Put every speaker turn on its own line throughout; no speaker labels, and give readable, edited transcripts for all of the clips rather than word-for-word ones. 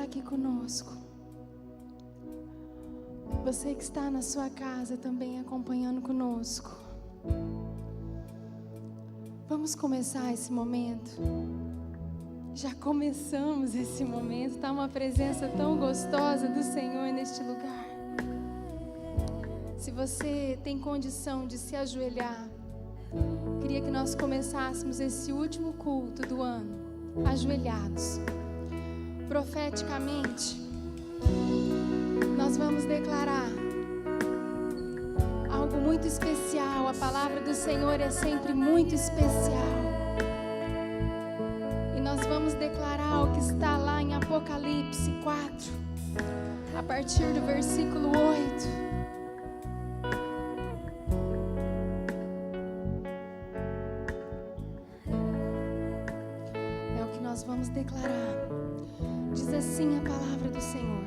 aqui conosco. Você que está na sua casa também acompanhando conosco. Vamos começar esse momento. Já começamos esse momento. Está uma presença tão gostosa do Senhor neste lugar. Se você tem condição de se ajoelhar, queria que nós começássemos esse último culto do ano ajoelhados. Profeticamente, nós vamos declarar algo muito especial. A palavra do Senhor é sempre muito especial. E nós vamos declarar o que está lá em Apocalipse 4, a partir do versículo 8. Nós vamos declarar. Diz assim a palavra do Senhor: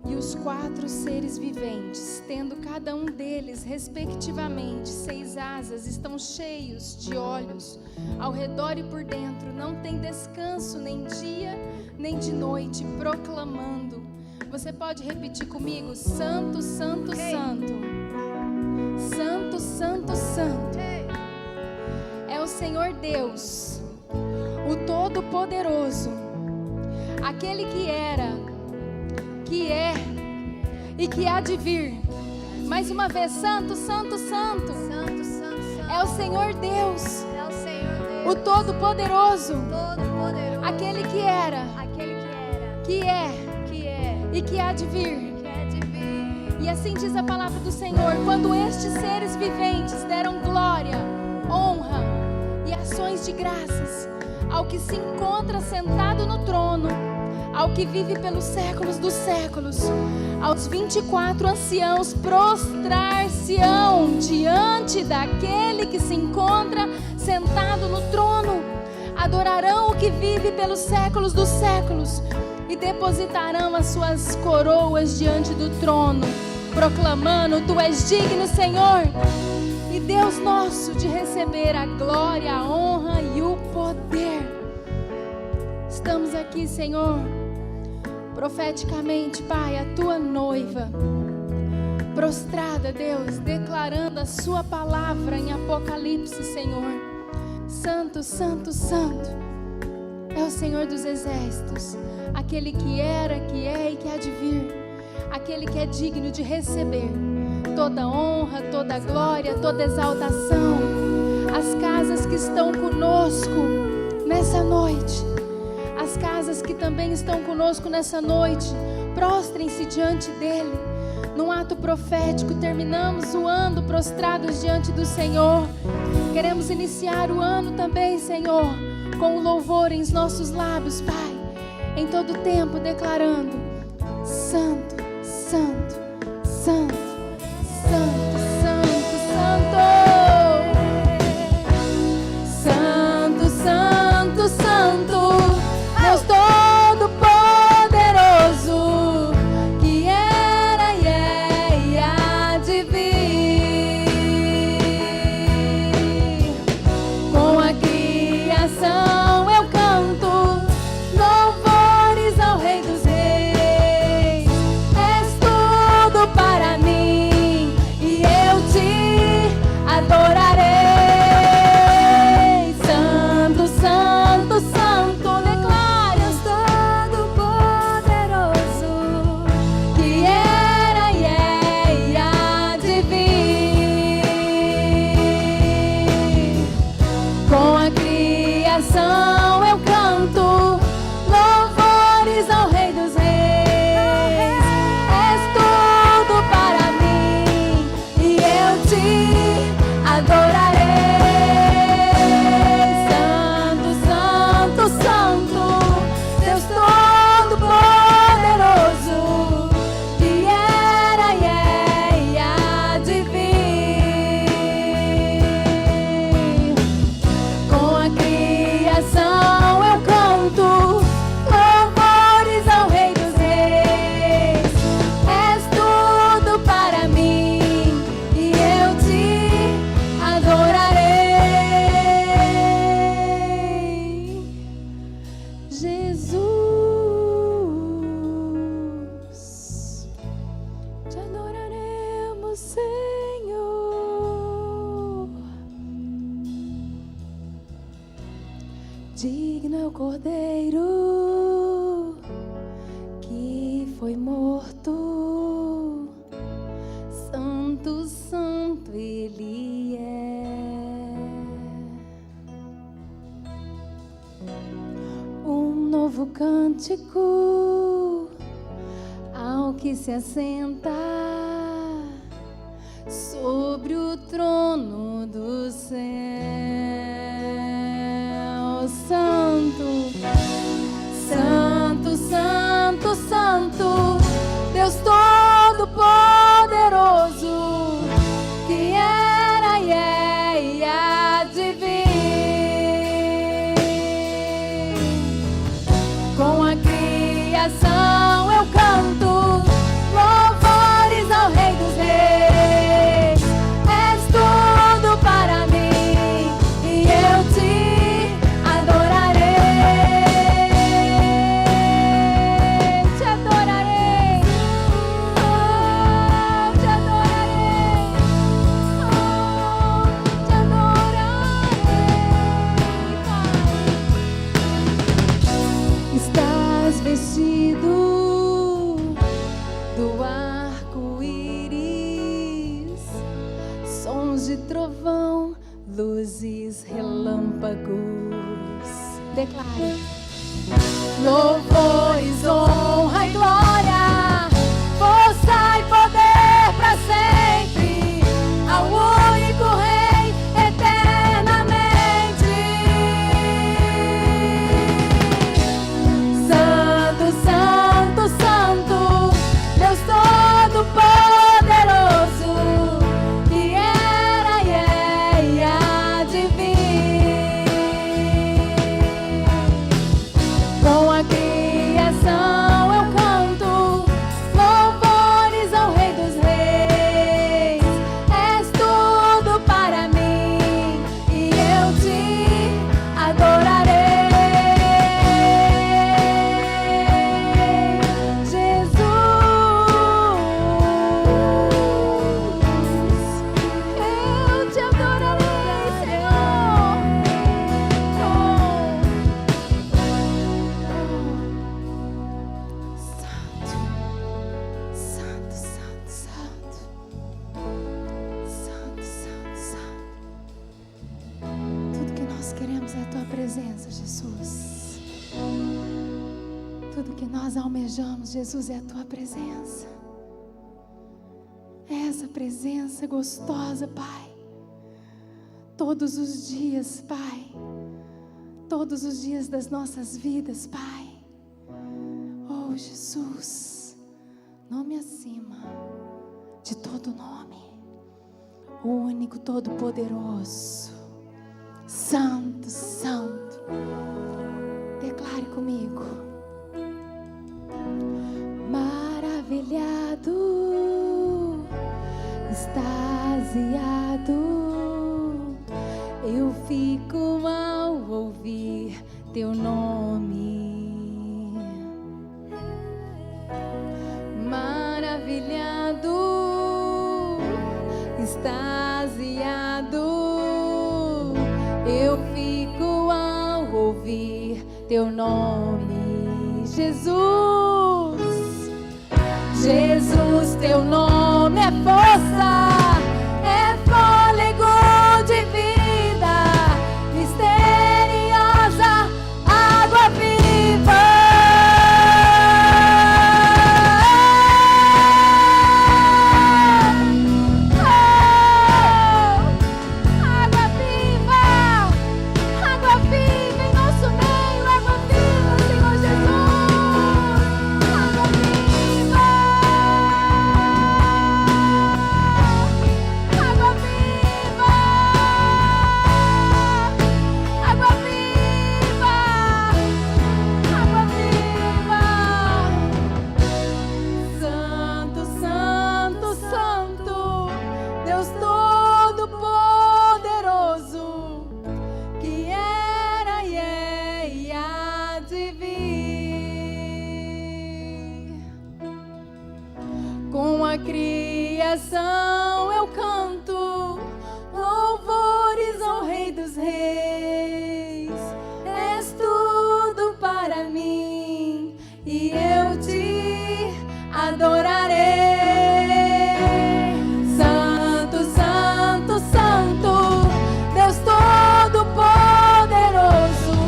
e os 4 seres viventes, tendo cada um deles respectivamente 6 asas, estão cheios de olhos ao redor e por dentro, não tem descanso nem dia nem de noite, proclamando. Você pode repetir comigo? Santo, santo, santo. Santo, santo, santo. É o Senhor Deus, o Todo-Poderoso, aquele que era, que é e que há de vir. Mais uma vez, santo, santo, santo.
Santo, santo, santo.
É o Senhor Deus,
É o Senhor Deus,
o Todo-Poderoso, aquele que era, que é e que há de vir. E assim diz a palavra do Senhor: quando estes seres viventes deram glória, honra e ações de graças ao que se encontra sentado no trono, ao que vive pelos séculos dos séculos, aos 24 anciãos prostrar-se-ão diante daquele que se encontra sentado no trono, adorarão o que vive pelos séculos dos séculos e depositarão as suas coroas diante do trono, proclamando: Tu és digno, Senhor e Deus nosso, de receber a glória, a honra e o poder. Estamos aqui, Senhor, profeticamente, Pai, a Tua noiva, prostrada, Deus, declarando a Sua palavra em Apocalipse, Senhor. Santo, Santo, Santo é o Senhor dos exércitos, aquele que era, que é e que há de vir, aquele que é digno de receber toda honra, toda glória, toda exaltação. As casas que estão conosco nessa noite, as casas que também estão conosco nessa noite, prostrem-se diante dele. Num ato profético, terminamos o ano prostrados diante do Senhor. Queremos iniciar o ano também, Senhor, com o louvor em nossos lábios, Pai, em todo tempo declarando: Santo, Santo, Santo, Santo, Santo, Santo, Santo, Santo, Santo, Deus Todo-Poderoso, que era e é e há de vir. Com a criação eu canto louvores ao Rei dos Reis. És tudo para mim e eu te adorarei. Santo, Santo, Santo, declara-os Todo-Poderoso, que era e é e há de vir. Com a criação eu canto louvores ao Rei dos Reis. És tudo para mim e eu te adorarei. Santo, Santo, Santo, Deus Todo-Poderoso, que era e é e há de vir. Com a criação eu canto louvores ao Rei dos Reis. És tudo para mim e eu te adorarei. Jesus, te adoraremos, Senhor. Digno é o Cordeiro que foi morto. Santo, Santo Ele é. Um novo cântico ao que se assenta sobre o trono do céu. Santo, Santo, Santo, Santo, Deus Todo-Poderoso, que era e é e há de vir. Com a criação eu canto louvores ao Rei dos Reis. És tudo para mim e eu te adorarei. Declare. Louvores, honra e glória, força e poder para sempre, ao único Rei eternamente. Santo, Santo, Santo, Deus Todo-Poderoso, que era e é e há de vir. Com a criação eu canto louvores ao Rei dos Reis. És tudo para mim e eu te adorarei. Jesus, eu te adorarei, Senhor. Santo, Santo, Santo, Santo, Santo, Santo. Tudo que nós queremos é a Tua presença, Jesus. Tudo que nós almejamos, Jesus, é a Tua presença. É essa presença gostosa, Pai. Todos os dias, Pai. Todos os dias das nossas vidas, Pai. Oh, Jesus, nome acima de todo nome, o único todo-poderoso, Santo, Santo. Declare comigo. Maravilhado, extasiado, eu fico ao ouvir Teu nome. Maravilhado, extasiado, eu fico ao ouvir Teu nome. Jesus, Jesus, Teu nome é força, é fôlego de vida, misteriosa água viva. Água viva em nosso meio, água viva, Senhor Jesus. Água viva, água viva, água viva, água viva. Santo, Santo, Santo, Deus Todo-Poderoso, que era e é e há de vir. Com a criação eu canto louvores ao Rei dos Reis. És tudo para mim e eu te adorarei. Santo, Santo, Santo, Deus Todo-Poderoso,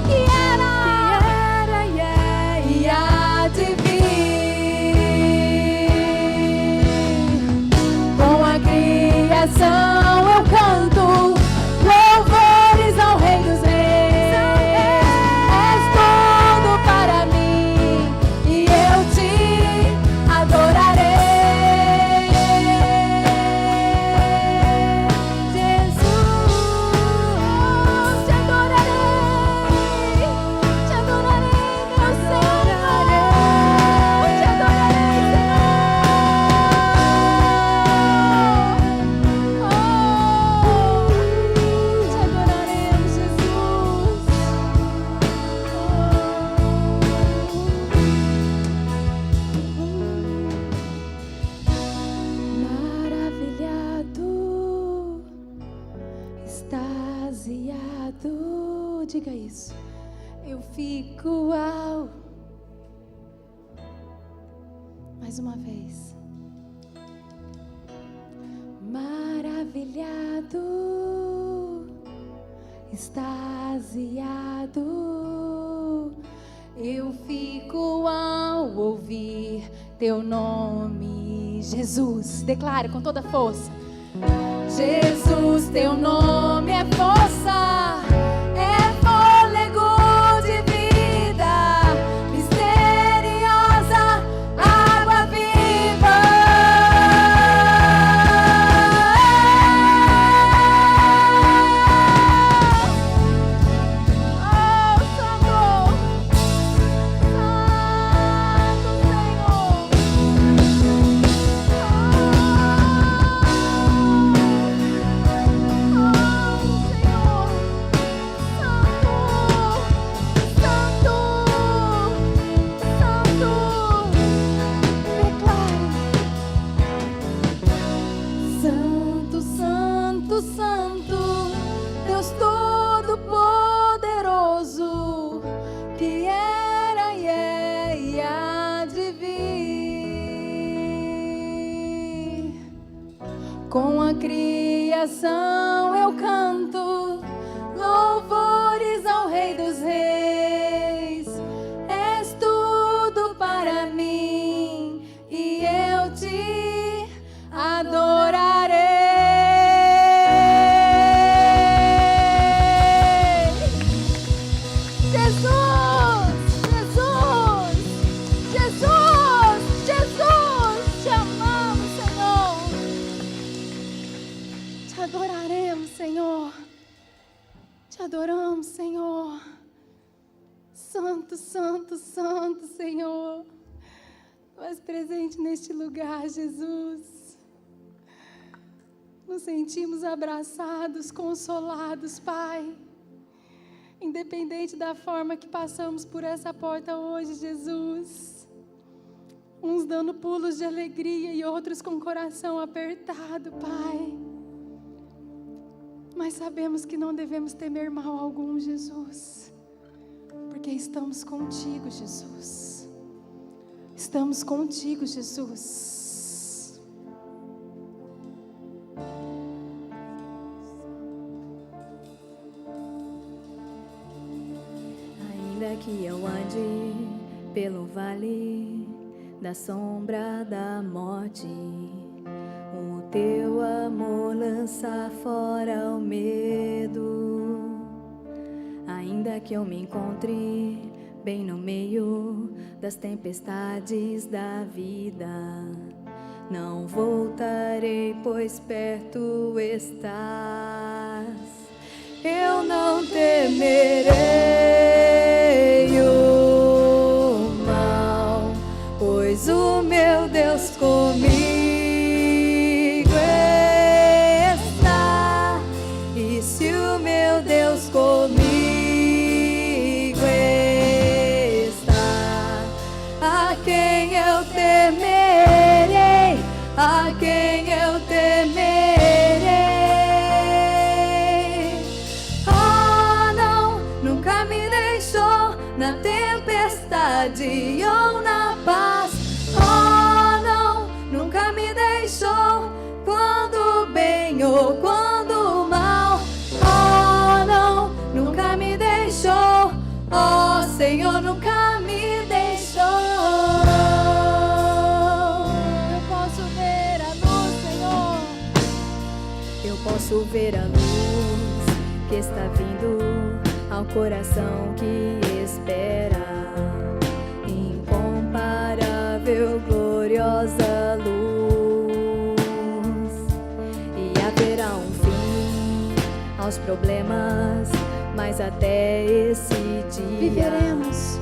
que era e é e há de vir. Com a criação eu canto louvores ao Rei dos Reis. És tudo para mim e eu te adorarei. Jesus, te adorarei, meu Senhor, te adorarei, Senhor. Te adoraremos, Jesus. Maravilhado, extasiado, diga isso. Eu fico ao. Mais uma vez. Maravilhado, extasiado, Eu fico ao ouvir teu nome, Jesus. Declare com toda força. Jesus, teu nome é força, é fôlego de vida, misteriosa água viva. Oh, Senhor, Santo, Santo, Santo, Deus Todo-Poderoso, que era e é e há de vir. Com a criação eu canto louvores ao Rei dos Reis. És tudo para mim e eu te adorarei. Jesus, Jesus, Jesus, Jesus, te amamos, Senhor. Te adoraremos, Senhor. Te adoramos, Senhor. Santo, Santo, Santo, Senhor. Tu és presente neste lugar, Jesus. Nos sentimos abraçados, consolados, Pai. Independente da forma que passamos por essa porta hoje, Jesus. Uns dando pulos de alegria e outros com o coração apertado, Pai. Mas sabemos que não devemos temer mal algum, Jesus. Porque estamos contigo, Jesus. Estamos contigo, Jesus.
Ainda que eu ande pelo vale da sombra da morte, o teu amor lança fora o medo. Ainda que eu me encontre bem no meio das tempestades da vida, não voltarei, pois perto estás. Eu não temerei o mal, pois o meu Deus comigo está. E se o meu Deus comigo está, a quem eu temerei? A quem eu temerei? Oh, não, nunca me deixou na tempestade ou na paz. Oh, não, nunca me deixou quando bem ou quando mal. Oh, não, nunca me deixou. Oh, Senhor, nunca me deixou.
Eu posso ver a luz, Senhor.
Eu posso ver a luz que está vindo ao coração que espera. Incomparável, gloriosa luz. E haverá um fim aos problemas, mas até esse dia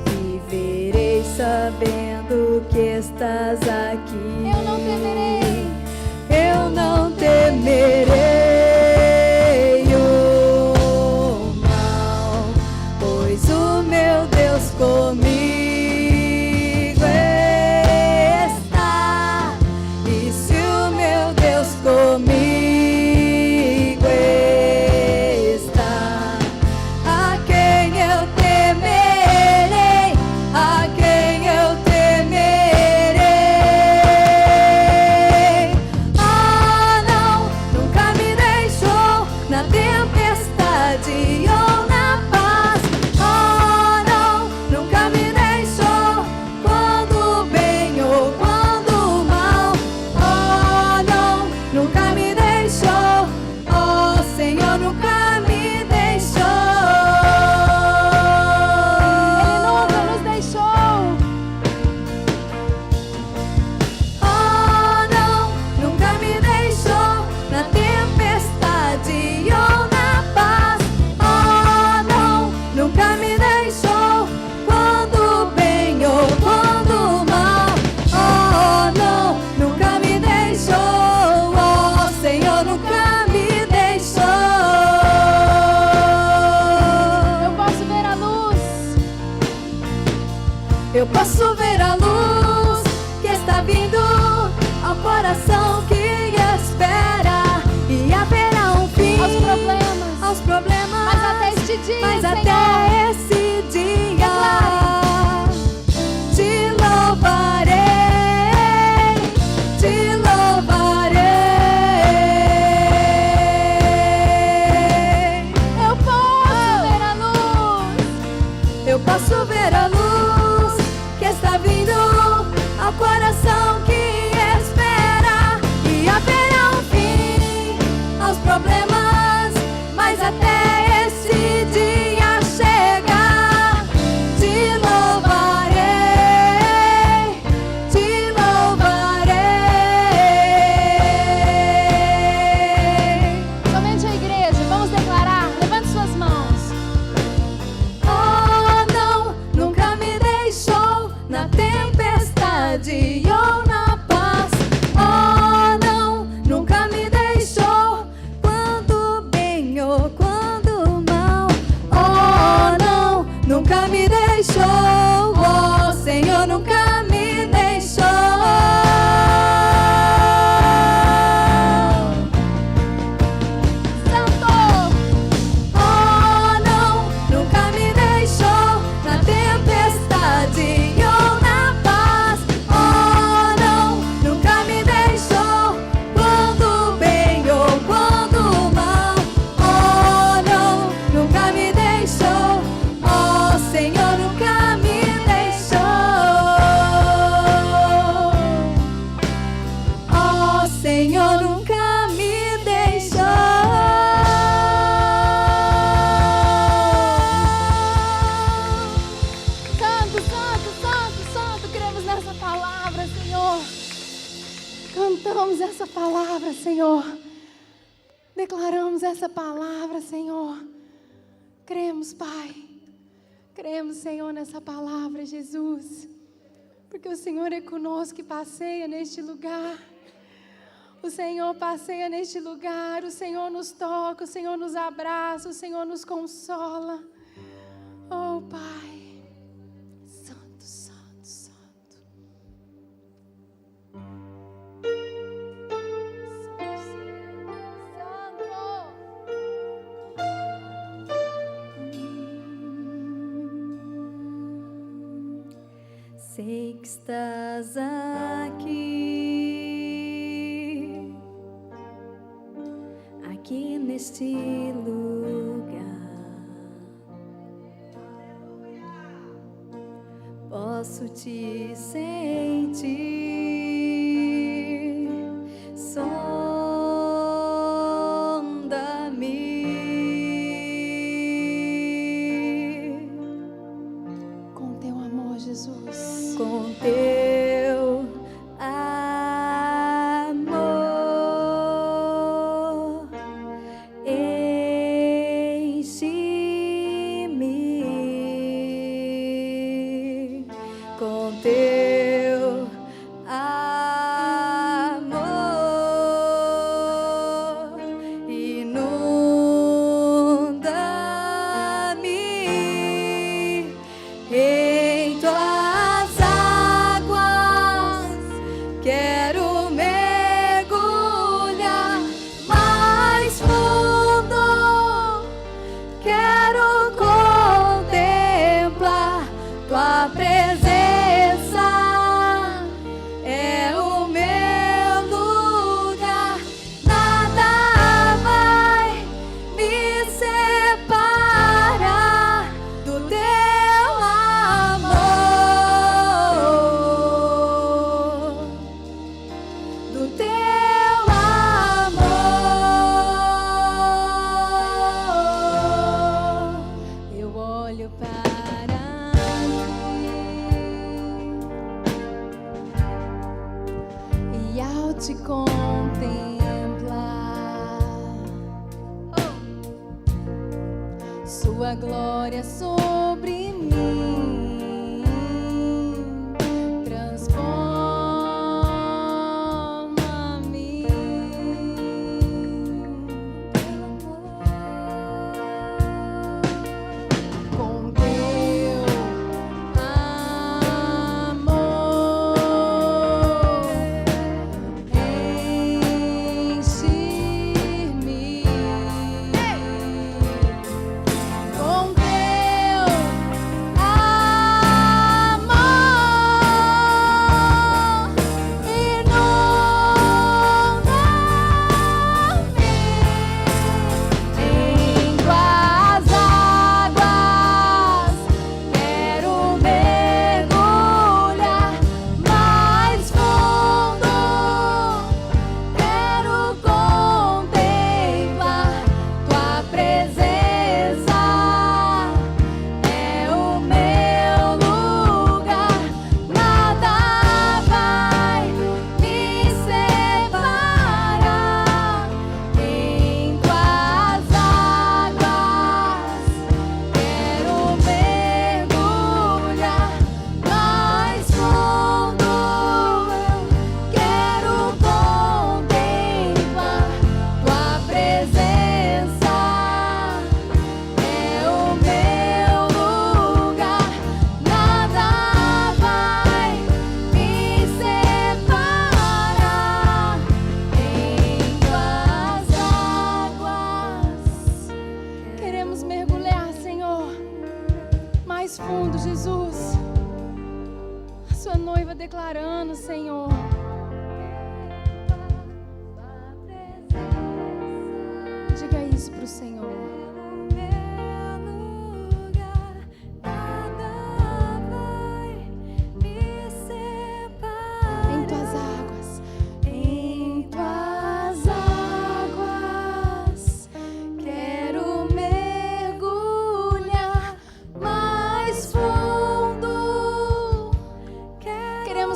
viverei sabendo que estás aqui.
Eu não temerei.
Eu não temerei o mal, pois o meu Deus comigo está. E se o meu Deus comigo está, a quem eu temerei? A quem eu temerei? Ah, não, nunca me deixou na tempestade ou na paz. Ah, não, nunca me Eu posso ver a luz que está vindo ao coração que espera, e haverá um fim aos problemas,
mas até este dia,
mas
Senhor,
até esse dia te louvarei, te louvarei.
eu posso ver a luz.
Eu posso ver a luz que está vindo ao coração que espera, e haverá um fim aos problemas, mas até esse dia chegar, te louvarei, te louvarei.
Somente a igreja, vamos declarar, levante suas mãos.
Oh, não, nunca me deixou na tempestade ou na paz. Oh, não, nunca me deixou quando bem ou quando mal. Oh, não, nunca me deixou. Oh, Senhor, nunca me deixou.
Santo,
Oh, não, nunca me deixou na tempestade ou na paz. Oh, não, nunca me deixou quando bem ou quando mal. Oh, não, nunca me deixou. Oh, Senhor, nunca me deixou. Oh, Senhor, nunca me deixou.
Santo, Santo, Santo, Santo, cremos nessa palavra, Senhor. Cantamos essa palavra, Senhor. Declaramos essa palavra, Senhor. Cremos, Pai. Cremos, Senhor, nessa palavra, Jesus. Porque o Senhor é conosco e passeia neste lugar. O Senhor passeia neste lugar. O Senhor nos toca, o Senhor nos abraça, o Senhor nos consola. Oh, Pai. Santo, Santo, Santo.
Sei que estás aqui, aqui neste lugar. Posso te sentir, sonda-me
Com teu amor, Jesus.
com teu amor, enche-me com teu amor, inunda-me em tuas águas. Quero mergulhar mais fundo, quero contemplar tua presença. É o meu lugar, nada vai me separar do teu amor, do teu amor.
Eu olho para ti e ao te contemplar sua glória sobre mim transforma-me. Com teu amor mais fundo, Jesus. A sua noiva declarando, Senhor. Diga isso pro Senhor.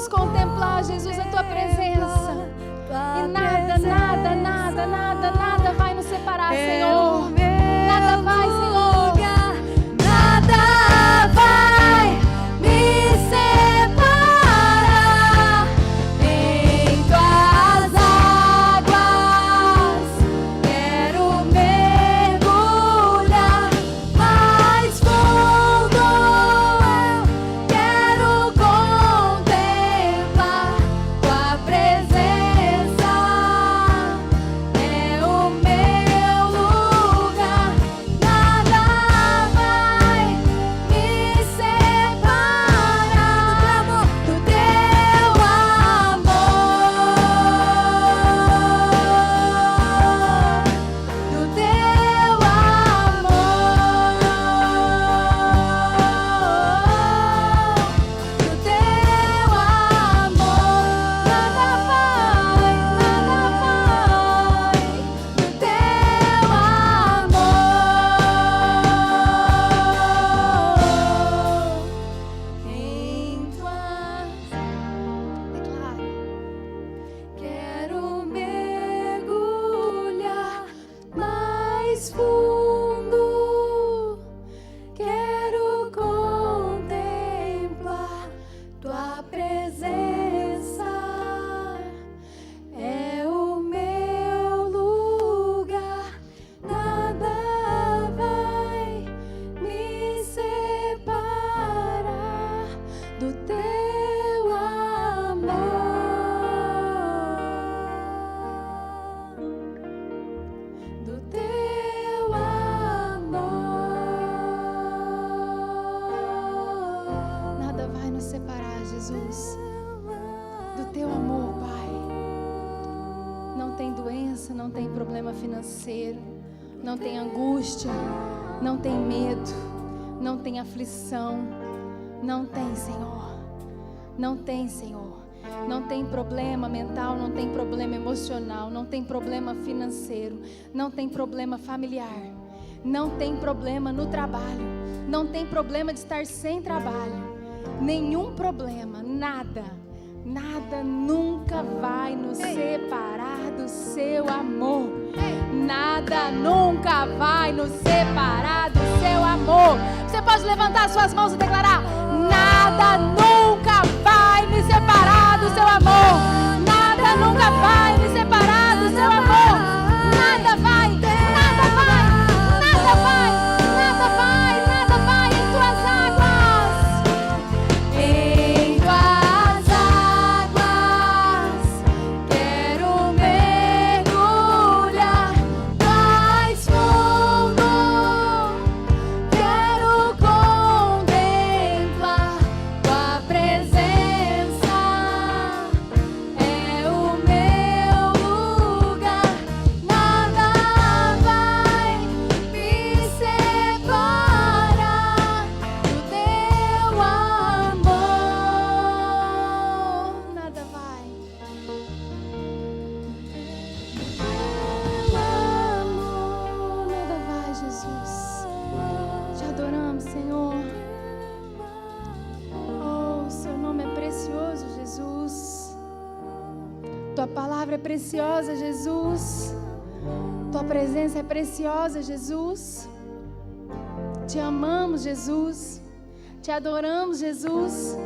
Contemplar, Jesus, a tua presença. E nada vai nos separar, Senhor. Nada vai, Senhor.
Nada vai me separar. Em tuas águas quero mergulhar mais fundo. Eu quero contemplar tua presença. É o meu lugar. Nada vai me separar do teu amor. Do teu amor. Nada vai do teu amor. Em tuas
Declara.
quero mergulhar mais fundo. Quero contemplar tua presença. É o meu lugar. Nada vai me separar do teu amor. Do teu amor.
Nada vai nos separar, Jesus, do teu amor, Pai. Não tem doença, não tem problema financeiro, não tem angústia, não tem medo, não tem aflição. Não tem, Senhor. Não tem, Senhor. Não tem problema mental, não tem problema emocional, não tem problema financeiro, não tem problema familiar, não tem problema no trabalho, não tem problema de estar sem trabalho. Nenhum problema, nada nunca vai nos separar do seu amor. Nada nunca vai nos separar do seu amor. Você pode levantar suas mãos e declarar: nada nunca vai me separar do seu amor. Nada nunca vai me separar do seu amor. Nada vai, nada vai, nada vai, nada vai, nada vai em tuas águas.
Em tuas águas quero mergulhar mais fundo. Quero contemplar tua presença. É o meu lugar. Nada vai me separar do teu amor.
Nada vai. Nada vai, Jesus. Te adoramos, Senhor. Oh, seu nome é precioso, Jesus. Tua palavra é preciosa, Jesus. Tua presença é preciosa, Jesus. Te amamos, Jesus. Te adoramos, Jesus.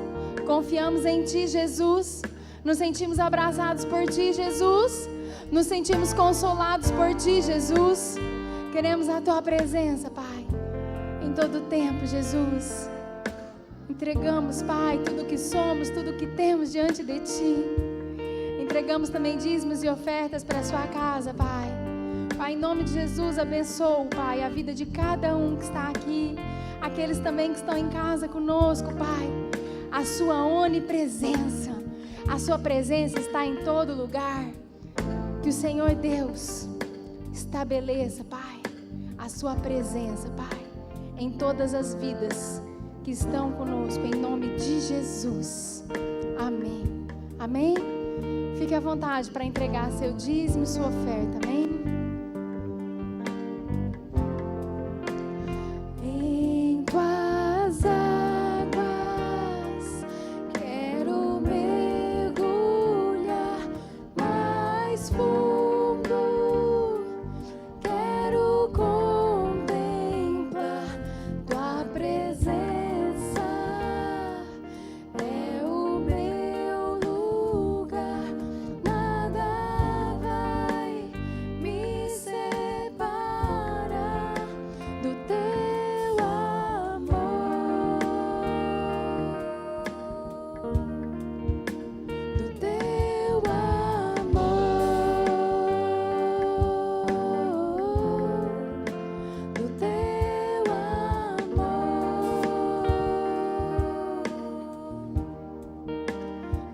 Confiamos em Ti, Jesus. Nos sentimos abraçados por Ti, Jesus. Nos sentimos consolados por Ti, Jesus. Queremos a Tua presença, Pai, em todo tempo, Jesus. Entregamos, Pai, tudo que somos, tudo que temos diante de Ti. Entregamos também dízimos e ofertas para a Sua casa, Pai. Pai, em nome de Jesus, abençoa, Pai, a vida de cada um que está aqui. aqueles também que estão em casa conosco, Pai, a sua onipresença, a sua presença está em todo lugar. Que o Senhor Deus estabeleça, Pai, a sua presença, Pai, em todas as vidas que estão conosco, em nome de Jesus. Amém. Amém? Fique à vontade para entregar seu dízimo e sua oferta. Amém? Em tuas águas quero mergulhar mais fundo, quero contemplar tua presença. É o meu lugar, nada vai me separar do teu amor, do teu amor, do teu amor,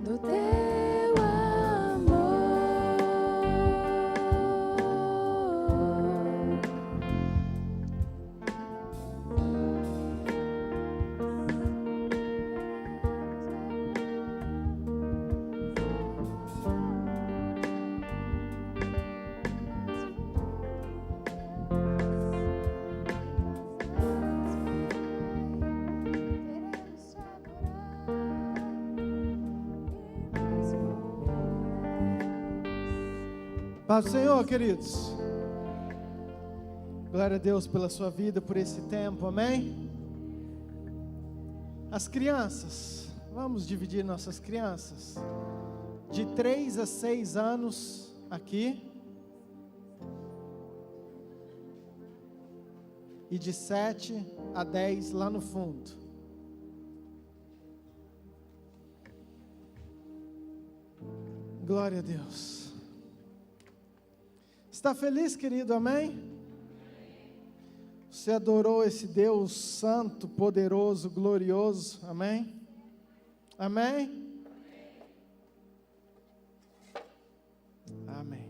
do teu
Paz do Senhor, queridos. Glória a Deus pela sua vida, por esse tempo, amém? As crianças, vamos dividir nossas crianças, de 3 a 6 anos aqui, e de 7 a 10 lá no fundo. Glória a Deus. Está feliz, querido? Amém? Você adorou esse Deus santo, poderoso, glorioso? Amém? Amém? Amém.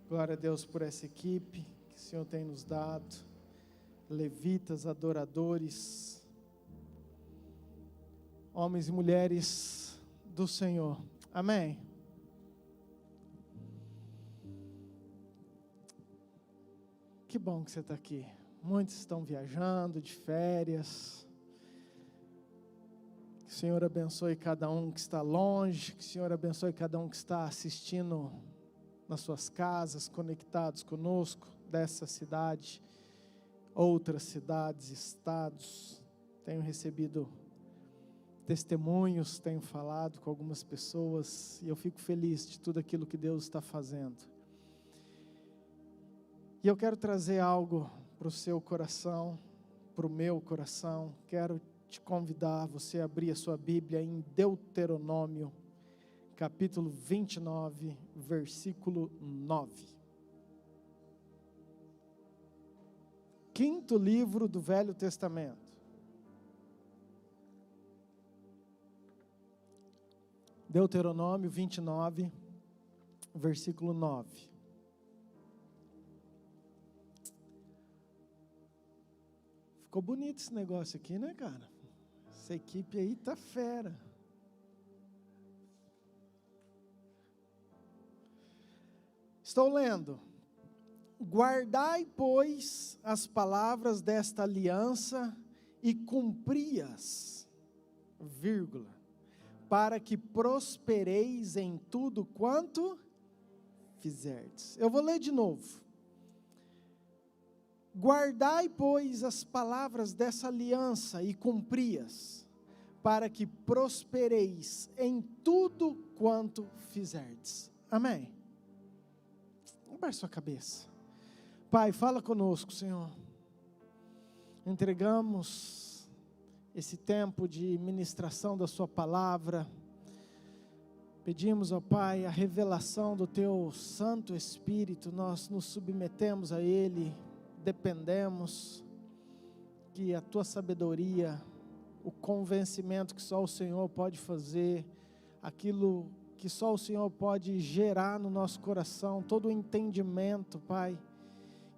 Glória a Deus por essa equipe que o Senhor tem nos dado. Levitas, adoradores, homens e mulheres do Senhor. Amém? Que bom que você está aqui. Muitos estão viajando de férias. Que o Senhor abençoe cada um que está longe. Que o Senhor abençoe cada um que está assistindo nas suas casas, conectados conosco, dessa cidade, outras cidades, estados. Tenho recebido testemunhos, tenho falado com algumas pessoas e eu fico feliz de tudo aquilo que Deus está fazendo. E eu quero trazer algo para o seu coração, para o meu coração. Quero te convidar a você abrir a sua Bíblia em Deuteronômio, capítulo 29, versículo 9. Quinto livro do Velho Testamento. Deuteronômio 29, versículo 9. Ficou bonito esse negócio aqui, né, cara? Essa equipe aí tá fera. Estou lendo. Guardai, pois, as palavras desta aliança e cumpri-as, vírgula, para que prospereis em tudo quanto fizerdes. Eu vou ler de novo. Guardai, pois, as palavras dessa aliança e cumpri-as, para que prospereis em tudo quanto fizerdes. Amém? Abaixe sua cabeça. Pai, fala conosco, Senhor. Entregamos esse tempo de ministração da sua palavra. Pedimos, ó Pai, a revelação do Teu Santo Espírito. Nós nos submetemos a Ele, dependemos. que a tua sabedoria, o convencimento que só o Senhor pode fazer, aquilo que só o Senhor pode gerar no nosso coração, todo o entendimento, Pai,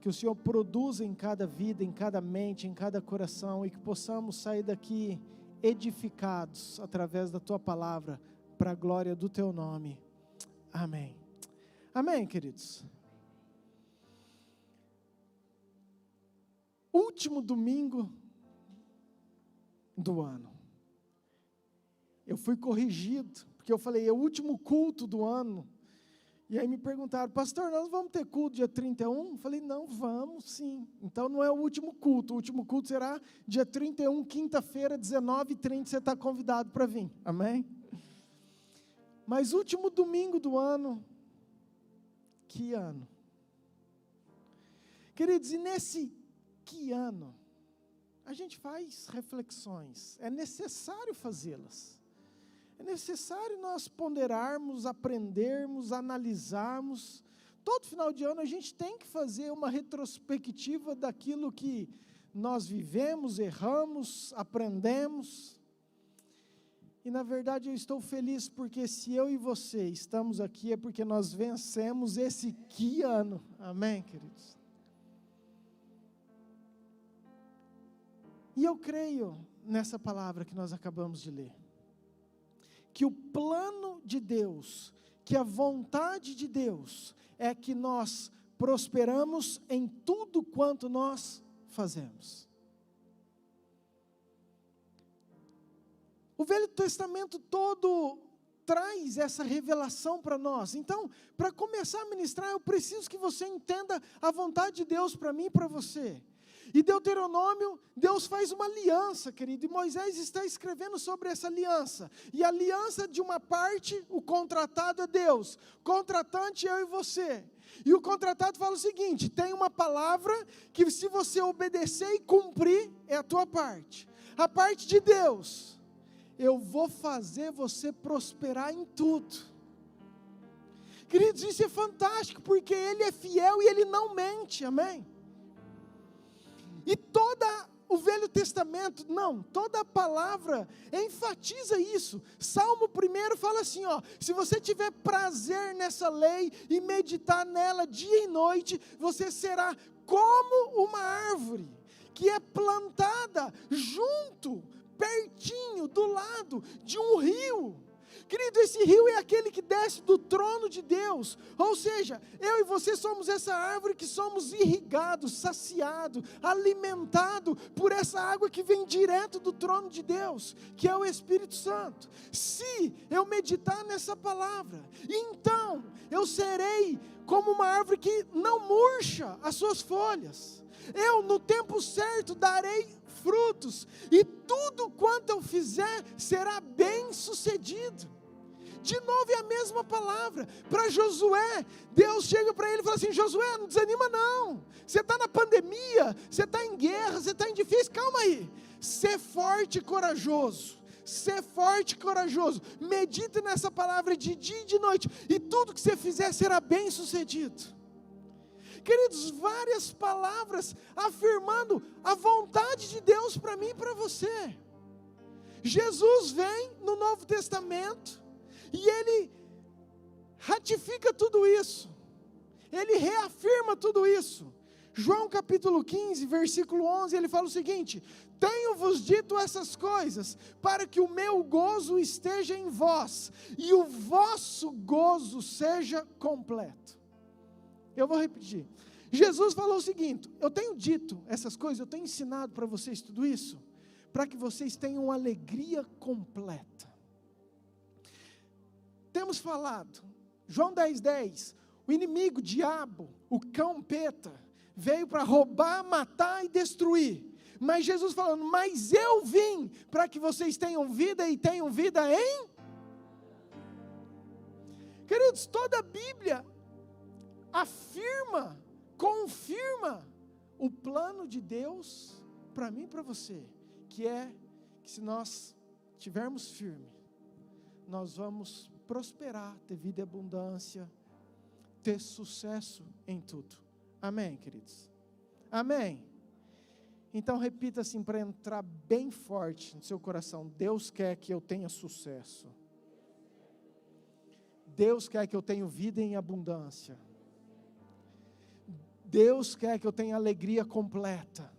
que o Senhor produza em cada vida, em cada mente, em cada coração, e que possamos sair daqui edificados através da tua palavra, para a glória do teu nome. Amém. Amém, queridos. Último domingo do ano. Eu fui corrigido, porque eu falei, é o último culto do ano. E aí me perguntaram, pastor, nós vamos ter culto dia 31? Eu falei, não, vamos sim. Então não é o último culto será dia 31, quinta-feira, 19h30, você está convidado para vir, amém? Mas último domingo do ano, que ano? Queridos, e nesse que ano, a gente faz reflexões, é necessário fazê-las. É necessário nós ponderarmos, aprendermos, analisarmos. Todo final de ano a gente tem que fazer uma retrospectiva daquilo que nós vivemos, erramos, aprendemos. E na verdade eu estou feliz porque se eu e você estamos aqui é porque nós vencemos esse que ano. Amém, queridos? E eu creio nessa palavra que nós acabamos de ler. Que o plano de Deus, que a vontade de Deus, é que nós prosperamos em tudo quanto nós fazemos. O Velho Testamento todo traz essa revelação para nós. Então, para começar a ministrar, eu preciso que você entenda a vontade de Deus para mim e para você. E Deuteronômio, Deus faz uma aliança, querido, e Moisés está escrevendo sobre essa aliança. E a aliança de uma parte, o contratado é Deus, contratante eu e você. E o contratado fala o seguinte, tem uma palavra que se você obedecer e cumprir, é a tua parte. A parte de Deus, eu vou fazer você prosperar em tudo. Queridos, isso é fantástico, porque Ele é fiel e Ele não mente, amém? E todo o Velho Testamento, toda a palavra enfatiza isso. Salmo 1 fala assim, se você tiver prazer nessa lei e meditar nela dia e noite, você será como uma árvore que é plantada junto, pertinho, do lado de um rio. Querido, esse rio é aquele que desce do trono de Deus, ou seja, eu e você somos essa árvore que somos irrigados, saciados, alimentados por essa água que vem direto do trono de Deus, que é o Espírito Santo. Se eu meditar nessa palavra, então eu serei como uma árvore que não murcha as suas folhas. Eu no tempo certo darei frutos, e tudo quanto eu fizer será bem sucedido. De novo é a mesma palavra. Para Josué, Deus chega para ele e fala assim, Josué, não desanima não, você está na pandemia, você está em guerra, você está em difícil, calma aí, ser forte e corajoso. Ser forte e corajoso, medita nessa palavra de dia e de noite, e tudo que você fizer será bem sucedido. Queridos, várias palavras afirmando a vontade de Deus para mim e para você. Jesus vem no Novo Testamento e Ele ratifica tudo isso, Ele reafirma tudo isso. João capítulo 15, versículo 11, Ele fala o seguinte, tenho-vos dito essas coisas, para que o meu gozo esteja em vós, e o vosso gozo seja completo. Eu vou repetir. Jesus falou o seguinte, eu tenho dito essas coisas, eu tenho ensinado para vocês tudo isso, para que vocês tenham alegria completa. Temos falado, João 10:10, o inimigo, o diabo, o cão peta, veio para roubar, matar e destruir. Mas Jesus falando, mas eu vim para que vocês tenham vida e tenham vida em... Queridos, toda a Bíblia afirma, confirma o plano de Deus para mim e para você, que é que se nós estivermos firmes, nós vamos prosperar, ter vida e abundância, ter sucesso em tudo. Amém, queridos? Amém? Então repita assim para entrar bem forte no seu coração: Deus quer que eu tenha sucesso. Deus quer que eu tenha vida em abundância. Deus quer que eu tenha alegria completa.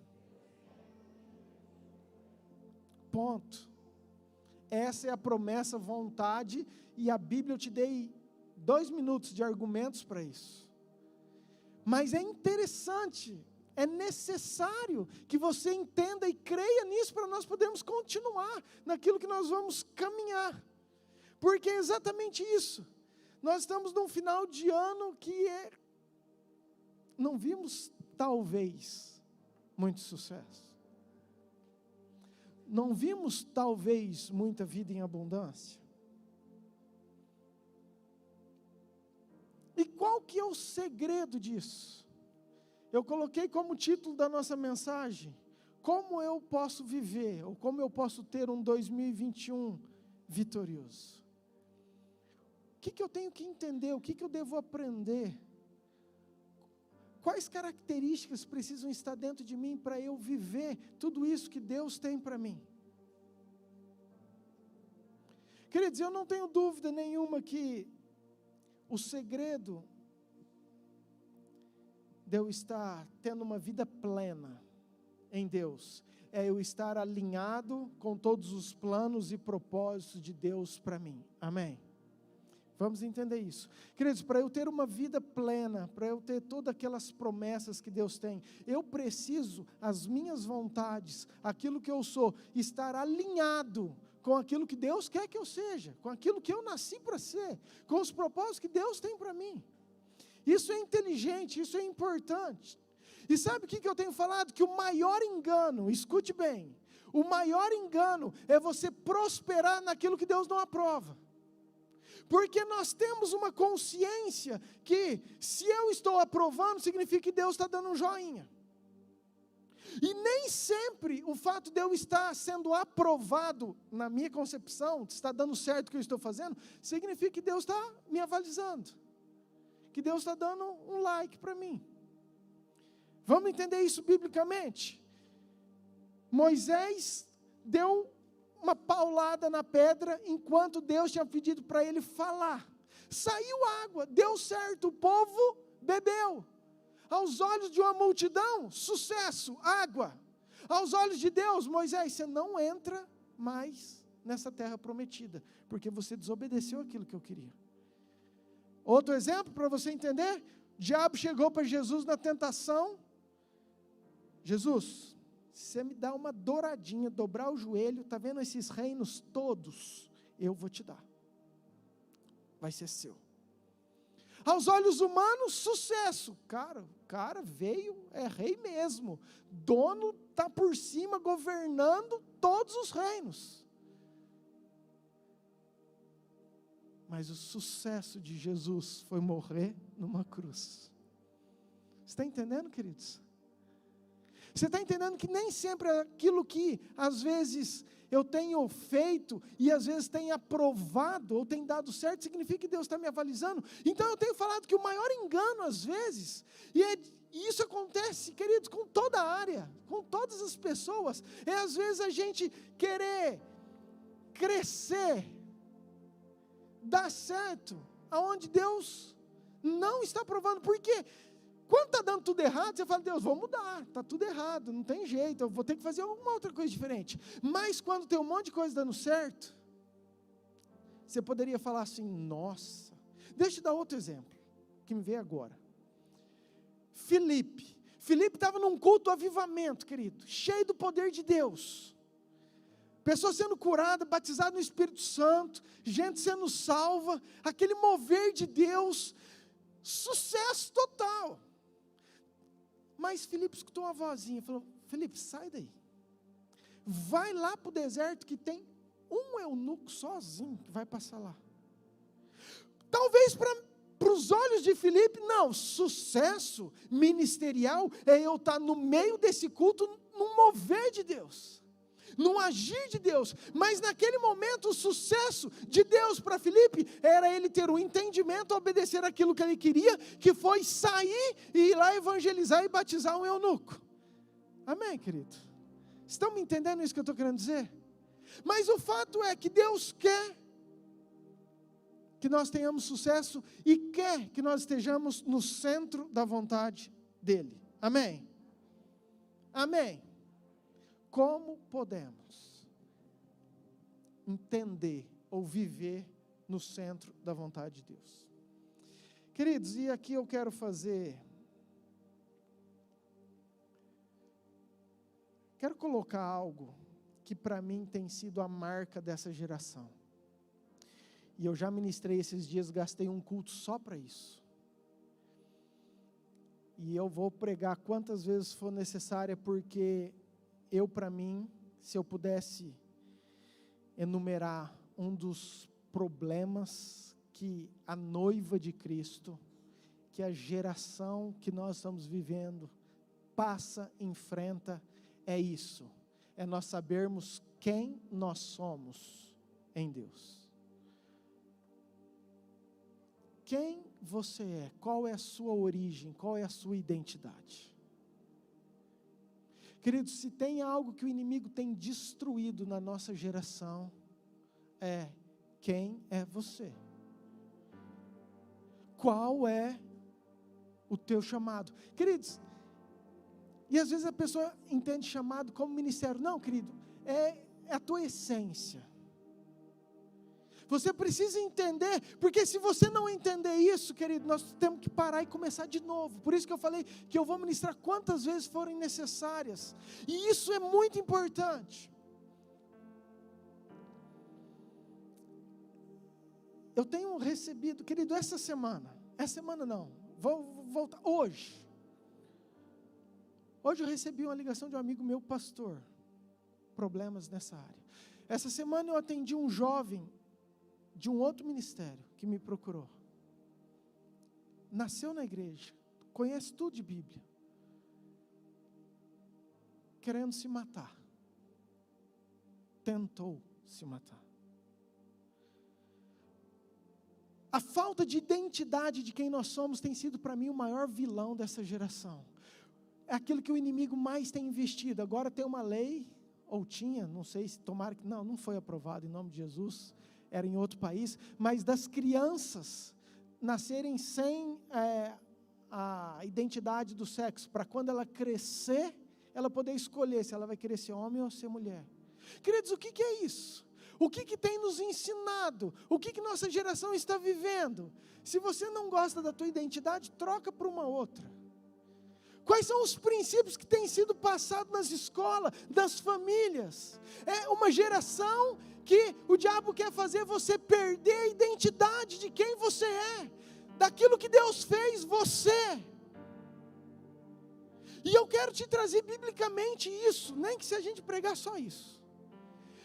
Ponto. Essa é a promessa, vontade, e a Bíblia eu te dei 2 minutos de argumentos para isso. Mas é interessante, é necessário que você entenda e creia nisso para nós podermos continuar naquilo que nós vamos caminhar. Porque é exatamente isso. Nós estamos num final de ano que não vimos, talvez, muito sucesso. Não vimos, talvez, muita vida em abundância. E qual que é o segredo disso? Eu coloquei como título da nossa mensagem: como eu posso viver, ou como eu posso ter um 2021 vitorioso? O que eu tenho que entender? O que eu devo aprender? Quais características precisam estar dentro de mim para eu viver tudo isso que Deus tem para mim? Queridos, eu não tenho dúvida nenhuma que o segredo de eu estar tendo uma vida plena em Deus é eu estar alinhado com todos os planos e propósitos de Deus para mim. Amém? Vamos entender isso. Queridos, para eu ter uma vida plena, para eu ter todas aquelas promessas que Deus tem, eu preciso, as minhas vontades, aquilo que eu sou, estar alinhado com aquilo que Deus quer que eu seja, com aquilo que eu nasci para ser, com os propósitos que Deus tem para mim. Isso é inteligente, isso é importante. E sabe o que eu tenho falado? Que o maior engano, escute bem, o maior engano é você prosperar naquilo que Deus não aprova. Porque nós temos uma consciência que, se eu estou aprovando, significa que Deus está dando um joinha. E nem sempre o fato de eu estar sendo aprovado, na minha concepção, está dando certo o que eu estou fazendo, significa que Deus está me avalizando. Que Deus está dando um like para mim. Vamos entender isso biblicamente? Moisés deu uma paulada na pedra, enquanto Deus tinha pedido para ele falar. Saiu água, deu certo, o povo bebeu. Aos olhos de uma multidão, sucesso, água. Aos olhos de Deus, Moisés, você não entra mais nessa terra prometida, porque você desobedeceu aquilo que eu queria. Outro exemplo para você entender: o diabo chegou para Jesus na tentação. Jesus, se você me dá uma douradinha, dobrar o joelho, está vendo esses reinos todos, eu vou te dar. Vai ser seu. Aos olhos humanos, sucesso. O cara veio, é rei mesmo. Dono está por cima, governando todos os reinos. Mas o sucesso de Jesus foi morrer numa cruz. Você está entendendo, queridos? Você está entendendo que nem sempre aquilo que, às vezes, eu tenho feito, e às vezes tem aprovado, ou tem dado certo, significa que Deus está me avalizando? Então eu tenho falado que o maior engano, às vezes, e isso acontece, queridos, com toda a área, com todas as pessoas, é às vezes a gente querer crescer, dar certo, aonde Deus não está aprovando. Por quê? Quando está dando tudo errado, você fala: Deus, vou mudar, está tudo errado, não tem jeito, eu vou ter que fazer alguma outra coisa diferente. Mas quando tem um monte de coisa dando certo, você poderia falar assim: nossa. Deixa eu dar outro exemplo, que me veio agora. Filipe estava num culto do avivamento, querido, cheio do poder de Deus. Pessoas sendo curadas, batizadas no Espírito Santo, gente sendo salva, aquele mover de Deus, sucesso total. Mas Filipe escutou uma vozinha, falou: Filipe, sai daí, vai lá para o deserto que tem um eunuco sozinho que vai passar lá. Talvez para os olhos de Filipe, não, sucesso ministerial é eu estar no meio desse culto, num mover de Deus, num agir de Deus. Mas naquele momento o sucesso de Deus para Filipe era ele ter o entendimento, obedecer aquilo que ele queria, que foi sair e ir lá evangelizar e batizar um eunuco. Amém, querido? Estão me entendendo isso que eu estou querendo dizer? Mas o fato é que Deus quer que nós tenhamos sucesso e quer que nós estejamos no centro da vontade dEle. Amém? Amém? Como podemos entender ou viver no centro da vontade de Deus? Queridos, e aqui eu quero colocar algo que para mim tem sido a marca dessa geração. E eu já ministrei esses dias, gastei um culto só para isso. E eu vou pregar quantas vezes for necessária, porque para mim, se eu pudesse enumerar um dos problemas que a noiva de Cristo, que a geração que nós estamos vivendo, enfrenta, é isso. É nós sabermos quem nós somos em Deus. Quem você é? Qual é a sua origem? Qual é a sua identidade? Queridos, se tem algo que o inimigo tem destruído na nossa geração, é quem é você? Qual é o teu chamado? Queridos, e às vezes a pessoa entende chamado como ministério. Não, querido, é a tua essência. Você precisa entender, porque se você não entender isso, querido, nós temos que parar e começar de novo. Por isso que eu falei que eu vou ministrar quantas vezes forem necessárias. E isso é muito importante. Eu tenho recebido, querido, essa semana não, vou voltar, hoje eu recebi uma ligação de um amigo meu, pastor, problemas nessa área. Essa semana eu atendi um jovem de um outro ministério que me procurou. Nasceu na igreja, conhece tudo de Bíblia, querendo se matar. Tentou se matar. A falta de identidade de quem nós somos tem sido para mim o maior vilão dessa geração. É aquilo que o inimigo mais tem investido. Agora tem uma lei, ou tinha, não sei se tomara que, não foi aprovado em nome de Jesus, era em outro país, mas das crianças nascerem sem a identidade do sexo, para quando ela crescer, ela poder escolher se ela vai querer ser homem ou ser mulher. Queridos, o que é isso? O que tem nos ensinado? O que nossa geração está vivendo? Se você não gosta da tua identidade, troca por uma outra. Quais são os princípios que têm sido passados nas escolas, nas famílias? É uma geração que o diabo quer fazer você perder a identidade de quem você é, daquilo que Deus fez você. E eu quero te trazer biblicamente isso, nem que se a gente pregar só isso.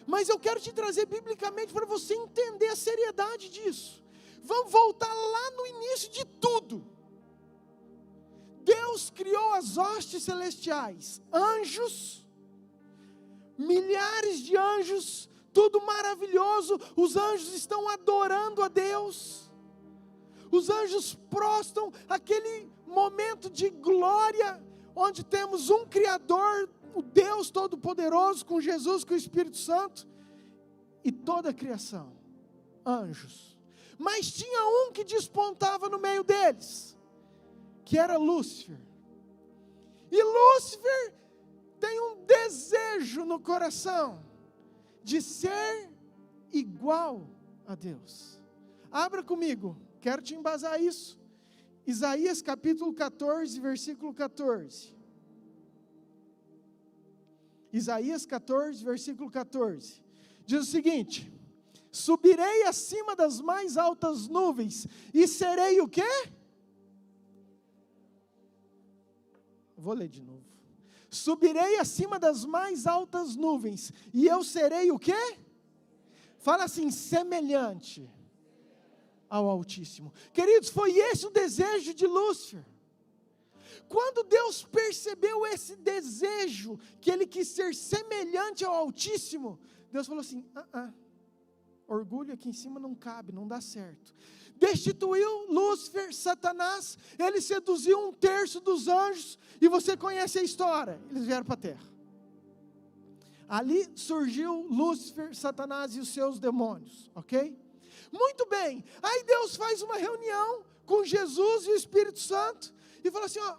Mas eu quero te trazer biblicamente para você entender a seriedade disso. Vamos voltar lá no início de tudo. Deus criou as hostes celestiais, anjos, milhares de anjos, tudo maravilhoso, os anjos estão adorando a Deus, os anjos prostram, aquele momento de glória, onde temos um Criador, o Deus Todo-Poderoso, com Jesus, com o Espírito Santo, e toda a criação, anjos, mas tinha um que despontava no meio deles, que era Lúcifer, e Lúcifer tem um desejo no coração, de ser igual a Deus. Abra comigo, quero te embasar isso, Isaías capítulo 14, versículo 14, Isaías 14, versículo 14, diz o seguinte: subirei acima das mais altas nuvens, e serei o quê? Vou ler de novo. Subirei acima das mais altas nuvens, e eu serei o quê? Fala assim, semelhante ao Altíssimo. Queridos, foi esse o desejo de Lúcifer. Quando Deus percebeu esse desejo, que ele quis ser semelhante ao Altíssimo, Deus falou assim, Orgulho aqui em cima não cabe, não dá certo. Destituiu Lúcifer, Satanás, ele seduziu 1/3 dos anjos, e você conhece a história, eles vieram para a terra. Ali surgiu Lúcifer, Satanás e os seus demônios, ok? Muito bem, aí Deus faz uma reunião com Jesus e o Espírito Santo, e fala assim, ó,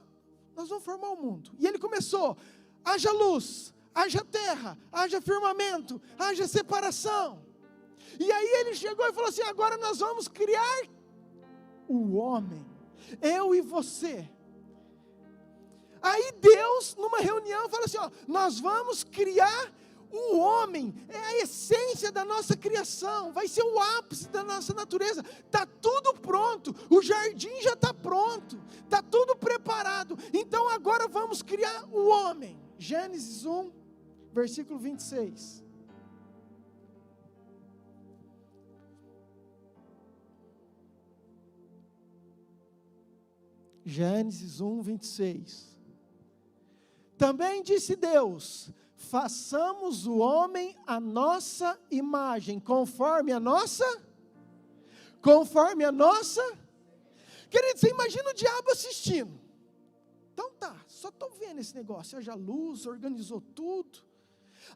nós vamos formar o mundo. E ele começou, haja luz, haja terra, haja firmamento, haja separação. E aí ele chegou e falou assim, agora nós vamos criar o homem, eu e você. Aí Deus, numa reunião, fala assim, ó, nós vamos criar o homem, é a essência da nossa criação, vai ser o ápice da nossa natureza, está tudo pronto, o jardim já está pronto, está tudo preparado, então agora vamos criar o homem. Gênesis 1, versículo 26. Gênesis 1, 26. Também disse Deus, façamos o homem à nossa imagem, conforme a nossa. Querido, você imagina o diabo assistindo. Então tá, só estou vendo esse negócio, haja luz, organizou tudo.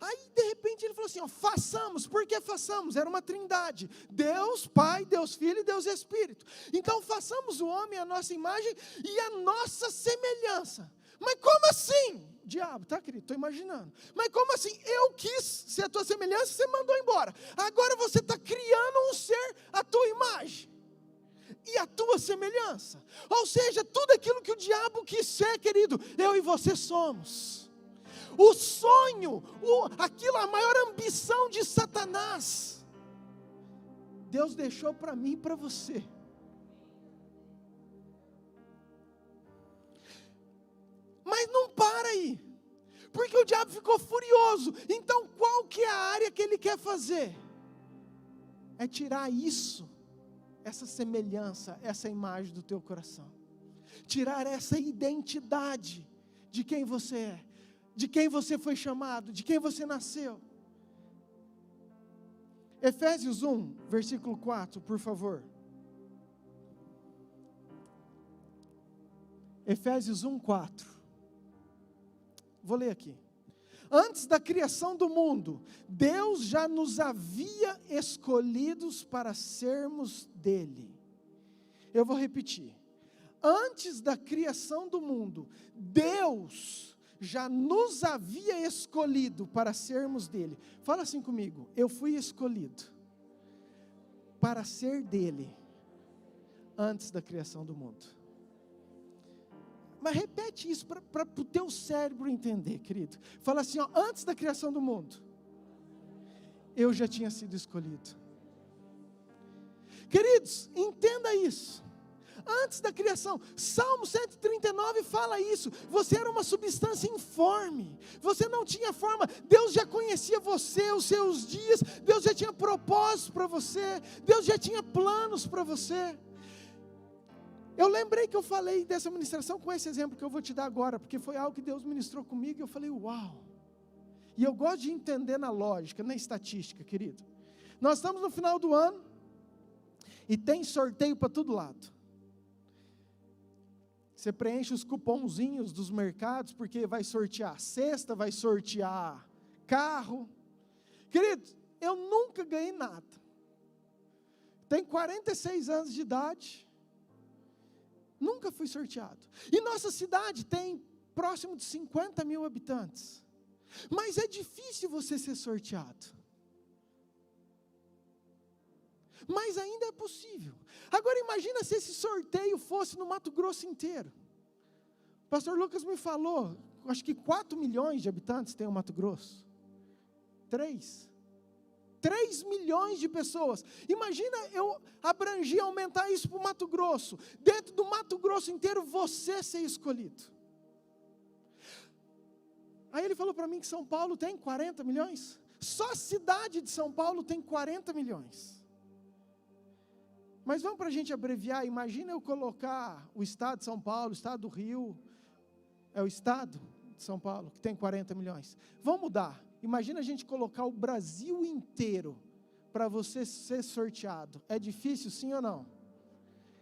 Aí de repente ele falou assim, ó, façamos, por que façamos? Era uma trindade, Deus Pai, Deus Filho e Deus Espírito. Então façamos o homem à nossa imagem e à nossa semelhança. Mas como assim? Diabo, tá querido, estou imaginando. Mas como assim? Eu quis ser a tua semelhança, você mandou embora. Agora você está criando um ser à tua imagem e à tua semelhança. Ou seja, tudo aquilo que o diabo quis ser, querido, eu e você somos. O sonho, aquilo, a maior ambição de Satanás, Deus deixou para mim e para você. Mas não para aí, porque o diabo ficou furioso. Então qual que é a área que ele quer fazer? É tirar isso, essa semelhança, essa imagem do teu coração. Tirar essa identidade de quem você é, de quem você foi chamado, de quem você nasceu. Efésios 1, versículo 4, por favor. Efésios 1, 4. Vou ler aqui. Antes da criação do mundo, Deus já nos havia escolhidos para sermos dele. Eu vou repetir. Antes da criação do mundo, Deus já nos havia escolhido para sermos dele. Fala assim comigo, eu fui escolhido para ser dele, antes da criação do mundo. Mas repete isso para o teu cérebro entender, querido. Fala assim, ó, antes da criação do mundo, eu já tinha sido escolhido. Queridos, entenda isso. Antes da criação, Salmo 139 fala isso, você era uma substância informe, você não tinha forma, Deus já conhecia você, os seus dias, Deus já tinha propósitos para você, Deus já tinha planos para você. Eu lembrei que eu falei dessa ministração com esse exemplo que eu vou te dar agora, porque foi algo que Deus ministrou comigo e eu falei, uau. E eu gosto de entender na lógica, na estatística, querido. Nós estamos no final do ano e tem sorteio para todo lado. Você preenche os cupomzinhos dos mercados, porque vai sortear cesta, vai sortear carro. Querido, eu nunca ganhei nada. Tenho 46 anos de idade. Nunca fui sorteado. E nossa cidade tem próximo de 50 mil habitantes. Mas é difícil você ser sorteado. Mas ainda é possível. Agora imagina se esse sorteio fosse no Mato Grosso inteiro. O pastor Lucas me falou, acho que 4 milhões de habitantes tem o Mato Grosso. 3 milhões de pessoas. Imagina eu abrangir, aumentar isso para o Mato Grosso. Dentro do Mato Grosso inteiro, você ser escolhido. Aí ele falou para mim que São Paulo tem 40 milhões. Só a cidade de São Paulo tem 40 milhões. Mas vamos para a gente abreviar, imagina eu colocar o estado de São Paulo, o estado do Rio, é o estado de São Paulo, que tem 40 milhões. Vamos mudar, imagina a gente colocar o Brasil inteiro para você ser sorteado? É difícil, sim ou não?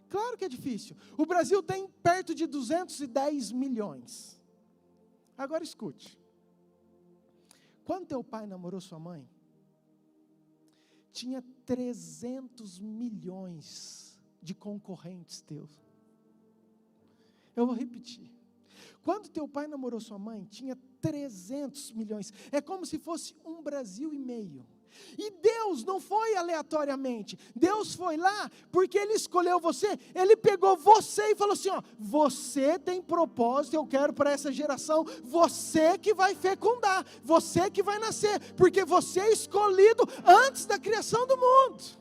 Claro que é difícil. O Brasil tem perto de 210 milhões. Agora escute. Quando teu pai namorou sua mãe, tinha 300 milhões de concorrentes teus. Eu vou repetir. Quando teu pai namorou sua mãe, tinha 300 milhões. É como se fosse 1,5 Brasil. E Deus não foi aleatoriamente. Deus foi lá porque Ele escolheu você. Ele pegou você e falou assim, ó, você tem propósito, eu quero para essa geração. Você que vai fecundar, você que vai nascer, porque você é escolhido antes da criação do mundo.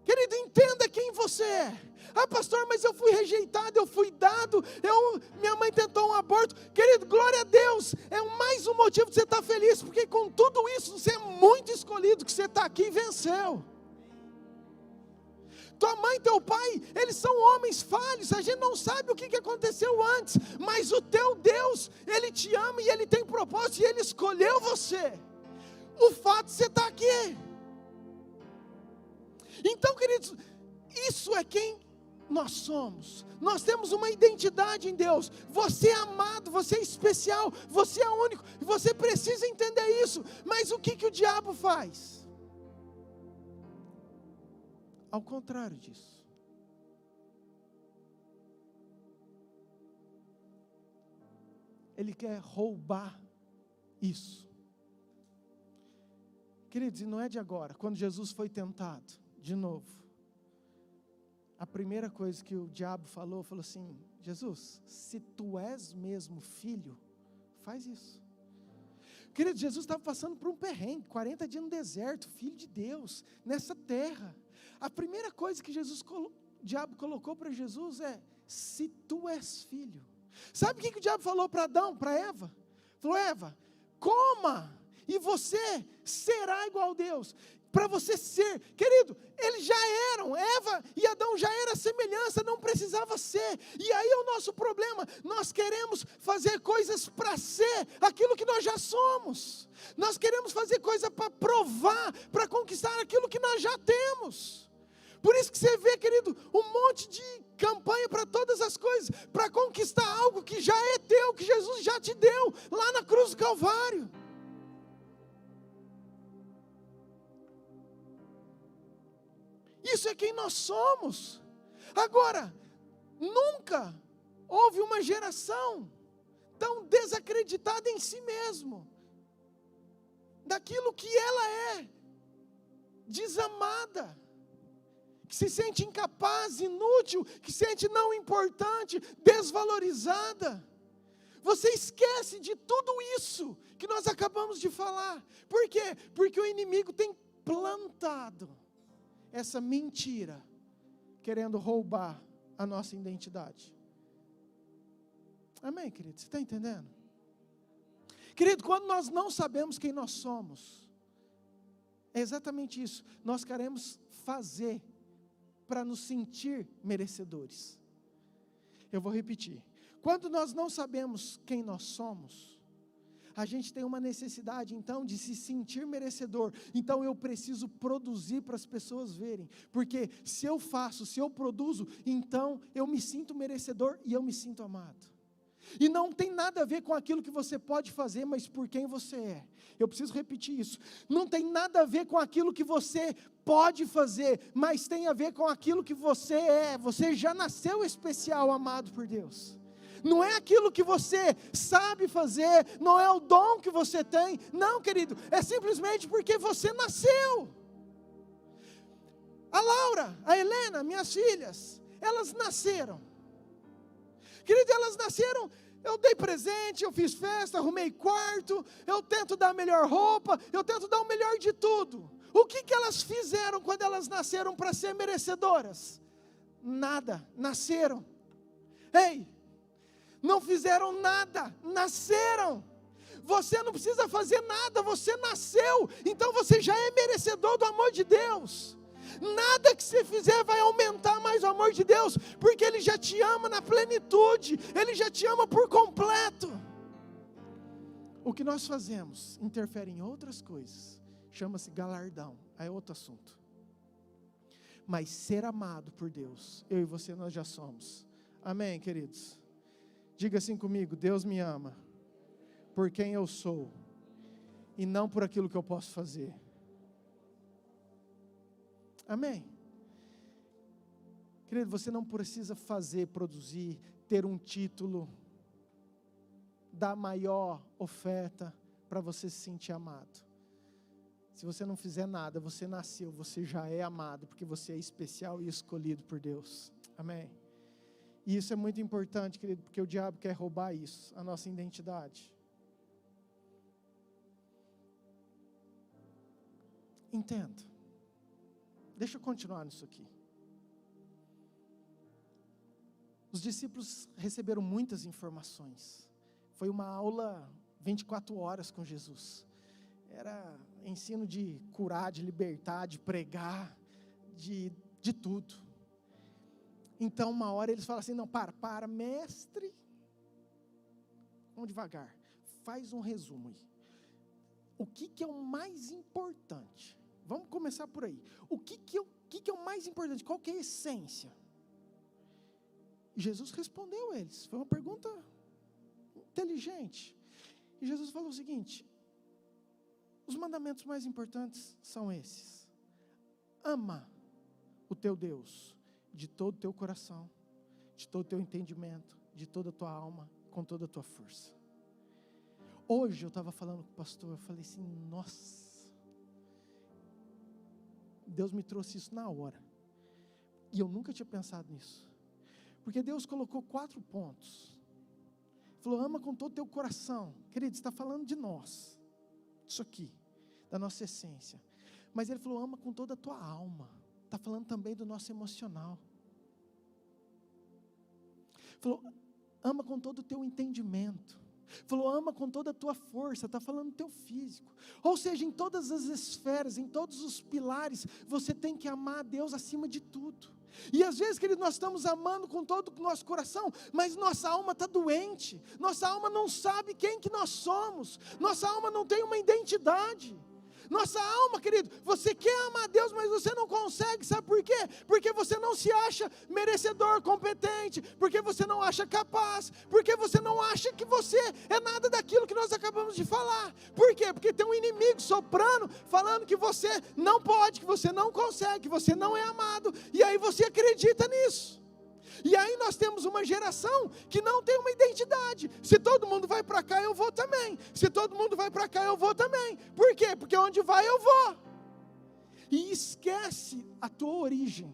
Querido, entenda quem você é. Ah, pastor, mas eu fui rejeitado, eu fui dado, minha mãe tentou um aborto. Querido, glória a Deus, é mais um motivo de você estar feliz, porque com tudo isso, você é muito escolhido, que você está aqui e venceu. Tua mãe e teu pai, eles são homens falhos, a gente não sabe o que aconteceu antes, mas o teu Deus, Ele te ama e Ele tem propósito, e Ele escolheu você. O fato de você estar aqui. Então, queridos, isso é quem nós somos. Nós temos uma identidade em Deus. Você é amado, você é especial, você é único. E você precisa entender isso. Mas o que o diabo faz? Ao contrário disso. Ele quer roubar isso. Queridos, e não é de agora. Quando Jesus foi tentado, de novo, a primeira coisa que o diabo falou assim, Jesus, se tu és mesmo filho, faz isso. Querido, Jesus estava passando por um perrengue, 40 dias no deserto, filho de Deus, nessa terra. A primeira coisa que o diabo colocou para Jesus é, se tu és filho. Sabe o que o diabo falou para Adão, para Eva? Falou, Eva, coma, e você será igual a Deus. Para você ser, querido, eles já eram, Eva e Adão já era semelhança, não precisava ser. E aí é o nosso problema, nós queremos fazer coisas para ser aquilo que nós já somos. Nós queremos fazer coisa para provar, para conquistar aquilo que nós já temos. Por isso que você vê, querido, um monte de campanha para todas as coisas, para conquistar algo que já é teu, que Jesus já te deu, lá na cruz do Calvário. Isso é quem nós somos. Agora, nunca houve uma geração tão desacreditada em si mesmo, daquilo que ela é, desamada, que se sente incapaz, inútil, que se sente não importante, desvalorizada. Você esquece de tudo isso que nós acabamos de falar. Por quê? Porque o inimigo tem plantado essa mentira, querendo roubar a nossa identidade. Amém, querido? Você está entendendo? Querido, quando nós não sabemos quem nós somos, é exatamente isso. Nós queremos fazer para nos sentir merecedores. Eu vou repetir. Quando nós não sabemos quem nós somos, a gente tem uma necessidade, então, de se sentir merecedor. Então, eu preciso produzir para as pessoas verem. Porque se eu faço, se eu produzo, então, eu me sinto merecedor e eu me sinto amado. E não tem nada a ver com aquilo que você pode fazer, mas por quem você é. Eu preciso repetir isso. Não tem nada a ver com aquilo que você pode fazer, mas tem a ver com aquilo que você é. Você já nasceu especial, amado por Deus. Não é aquilo que você sabe fazer, não é o dom que você tem, não, querido, é simplesmente porque você nasceu. A Laura, a Helena, minhas filhas, elas nasceram. Querido, elas nasceram, eu dei presente, eu fiz festa, arrumei quarto, eu tento dar a melhor roupa, eu tento dar o melhor de tudo. O que elas fizeram quando elas nasceram para ser merecedoras? Nada, nasceram. Ei, não fizeram nada, nasceram. Você não precisa fazer nada, você nasceu, então você já é merecedor do amor de Deus. Nada que você fizer vai aumentar mais o amor de Deus, porque Ele já te ama na plenitude, Ele já te ama por completo. O que nós fazemos interfere em outras coisas. Chama-se galardão. Aí é outro assunto. Mas ser amado por Deus, eu e você nós já somos. Amém, queridos? Diga assim comigo: Deus me ama por quem eu sou e não por aquilo que eu posso fazer. Amém? Querido, você não precisa fazer, produzir, ter um título, dar maior oferta para você se sentir amado. Se você não fizer nada, você nasceu, você já é amado, porque você é especial e escolhido por Deus. Amém? E isso é muito importante, querido, porque o diabo quer roubar isso, a nossa identidade. Entenda. Deixa eu continuar nisso aqui. Os discípulos receberam muitas informações. Foi uma aula 24 horas com Jesus. Era ensino de curar, de libertar, de pregar, de tudo. Então uma hora eles falam assim: não, para, mestre. Vamos devagar. Faz um resumo aí. O que é o mais importante? Vamos começar por aí. O que é o mais importante? Qual que é a essência? E Jesus respondeu a eles. Foi uma pergunta inteligente. E Jesus falou o seguinte: os mandamentos mais importantes são esses. Ama o teu Deus de todo o teu coração, de todo o teu entendimento, de toda a tua alma, com toda a tua força. Hoje eu estava falando com o pastor, eu falei assim: nossa, Deus me trouxe isso na hora. E eu nunca tinha pensado nisso. Porque Deus colocou 4 pontos. Falou: ama com todo o teu coração. Querido, está falando de nós. Isso aqui, da nossa essência. Mas Ele falou: ama com toda a tua alma. Está falando também do nosso emocional. Falou: ama com todo o teu entendimento. Falou: ama com toda a tua força. Está falando do teu físico. Ou seja, em todas as esferas, em todos os pilares, você tem que amar a Deus acima de tudo. E às vezes, querido, nós estamos amando com todo o nosso coração, mas nossa alma está doente, nossa alma não sabe quem que nós somos, nossa alma não tem uma identidade. Nossa alma, querido, você quer amar a Deus, mas você não consegue, sabe por quê? Porque você não se acha merecedor, competente, porque você não acha capaz, porque você não acha que você é nada daquilo que nós acabamos de falar. Por quê? Porque tem um inimigo soprando, falando que você não pode, que você não consegue, que você não é amado, e aí você acredita nisso. E aí nós temos uma geração que não tem uma identidade. Se todo mundo vai para cá, eu vou também. Se todo mundo vai para cá, eu vou também. Por quê? Porque onde vai, eu vou. E esquece a tua origem.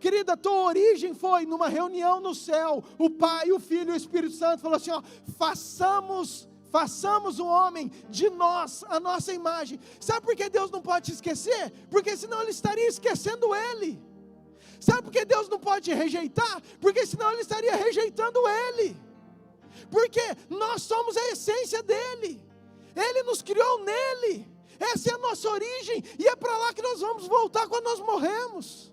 Querida, a tua origem foi numa reunião no céu. O Pai, o Filho e o Espírito Santo falou assim: ó, façamos um homem de nós, a nossa imagem. Sabe por que Deus não pode te esquecer? Porque senão Ele estaria esquecendo Ele. Sabe por que Deus não pode rejeitar? Porque senão Ele estaria rejeitando Ele. Porque nós somos a essência dEle. Ele nos criou nele. Essa é a nossa origem. E é para lá que nós vamos voltar quando nós morremos.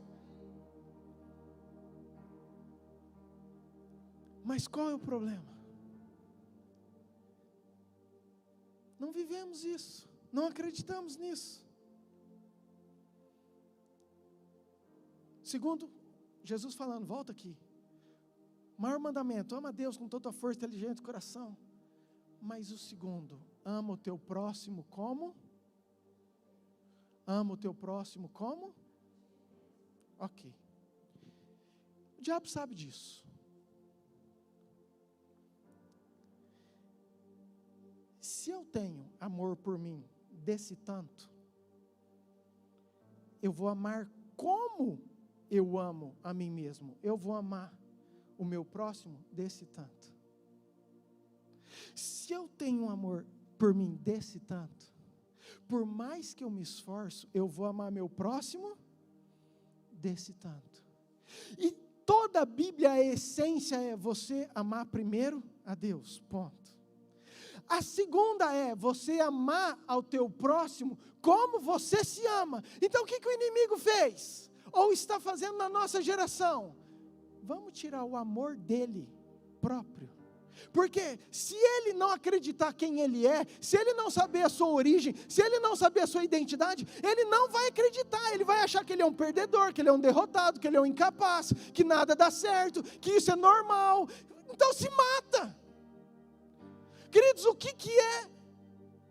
Mas qual é o problema? Não vivemos isso. Não acreditamos nisso. Segundo, Jesus falando, volta aqui. O maior mandamento: ama a Deus com toda a força, inteligência e coração. Mas o segundo: ama o teu próximo como? Ama o teu próximo como? Ok. O diabo sabe disso. Se eu tenho amor por mim desse tanto, eu vou amar como eu amo a mim mesmo. Eu vou amar o meu próximo desse tanto. Se eu tenho um amor por mim desse tanto, por mais que eu me esforço, eu vou amar meu próximo desse tanto. E toda a Bíblia, a essência é você amar primeiro a Deus, ponto. A segunda é você amar ao teu próximo como você se ama. Então o que o inimigo fez? Ou está fazendo na nossa geração? Vamos tirar o amor dele próprio. Porque se ele não acreditar quem ele é, se ele não saber a sua origem, se ele não saber a sua identidade, ele não vai acreditar, ele vai achar que ele é um perdedor, que ele é um derrotado, que ele é um incapaz, que nada dá certo, que isso é normal. Então se mata. Queridos, o que é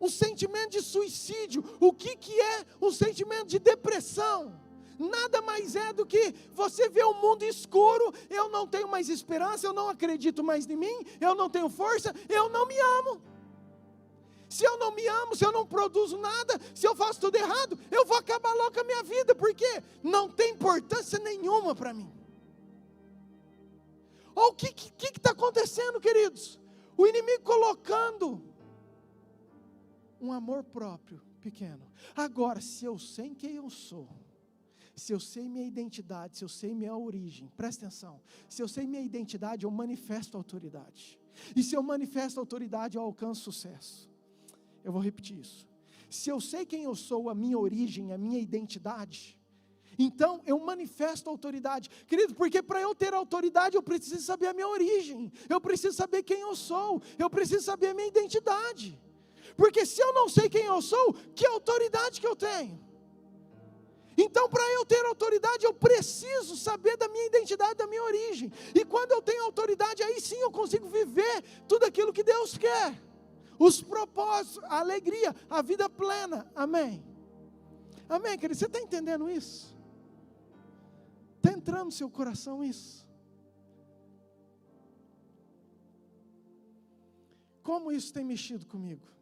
um sentimento de suicídio? O que é um sentimento de depressão? Nada mais é do que você vê o mundo escuro, eu não tenho mais esperança, eu não acredito mais em mim, eu não tenho força, eu não me amo. Se eu não me amo, se eu não produzo nada, se eu faço tudo errado, eu vou acabar logo com a minha vida, porque não tem importância nenhuma para mim. Olha o que está acontecendo, queridos? O inimigo colocando um amor próprio pequeno. Agora, se eu sei quem eu sou, se eu sei minha identidade, se eu sei minha origem, presta atenção, se eu sei minha identidade, eu manifesto autoridade. E se eu manifesto autoridade, eu alcanço sucesso. Eu vou repetir isso. Se eu sei quem eu sou, a minha origem, a minha identidade, então eu manifesto autoridade. Querido, porque para eu ter autoridade, eu preciso saber a minha origem, eu preciso saber quem eu sou, eu preciso saber a minha identidade. Porque se eu não sei quem eu sou, que autoridade que eu tenho? Então, para eu ter autoridade, eu preciso saber da minha identidade, da minha origem. E quando eu tenho autoridade, aí sim eu consigo viver tudo aquilo que Deus quer. Os propósitos, a alegria, a vida plena. Amém? Amém, querido? Você está entendendo isso? Está entrando no seu coração isso? Como isso tem mexido comigo?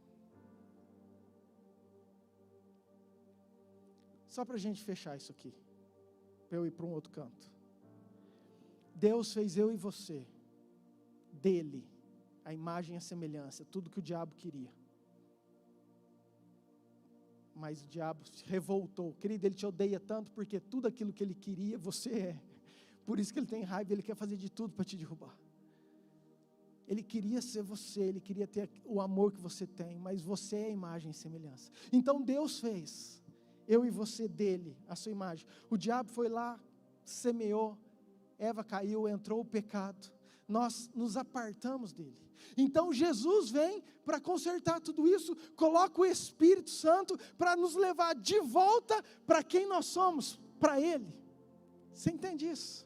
Só para a gente fechar isso aqui, para eu ir para um outro canto. Deus fez eu e você, dele, a imagem e a semelhança, tudo que o diabo queria. Mas o diabo se revoltou. Querido, ele te odeia tanto porque tudo aquilo que ele queria, você é. Por isso que ele tem raiva, ele quer fazer de tudo para te derrubar. Ele queria ser você, ele queria ter o amor que você tem, mas você é a imagem e semelhança. Então Deus fez eu e você dele, a sua imagem. O diabo foi lá, semeou, Eva caiu, entrou o pecado, nós nos apartamos dele. Então Jesus vem para consertar tudo isso, coloca o Espírito Santo para nos levar de volta para quem nós somos, para ele. Você entende isso?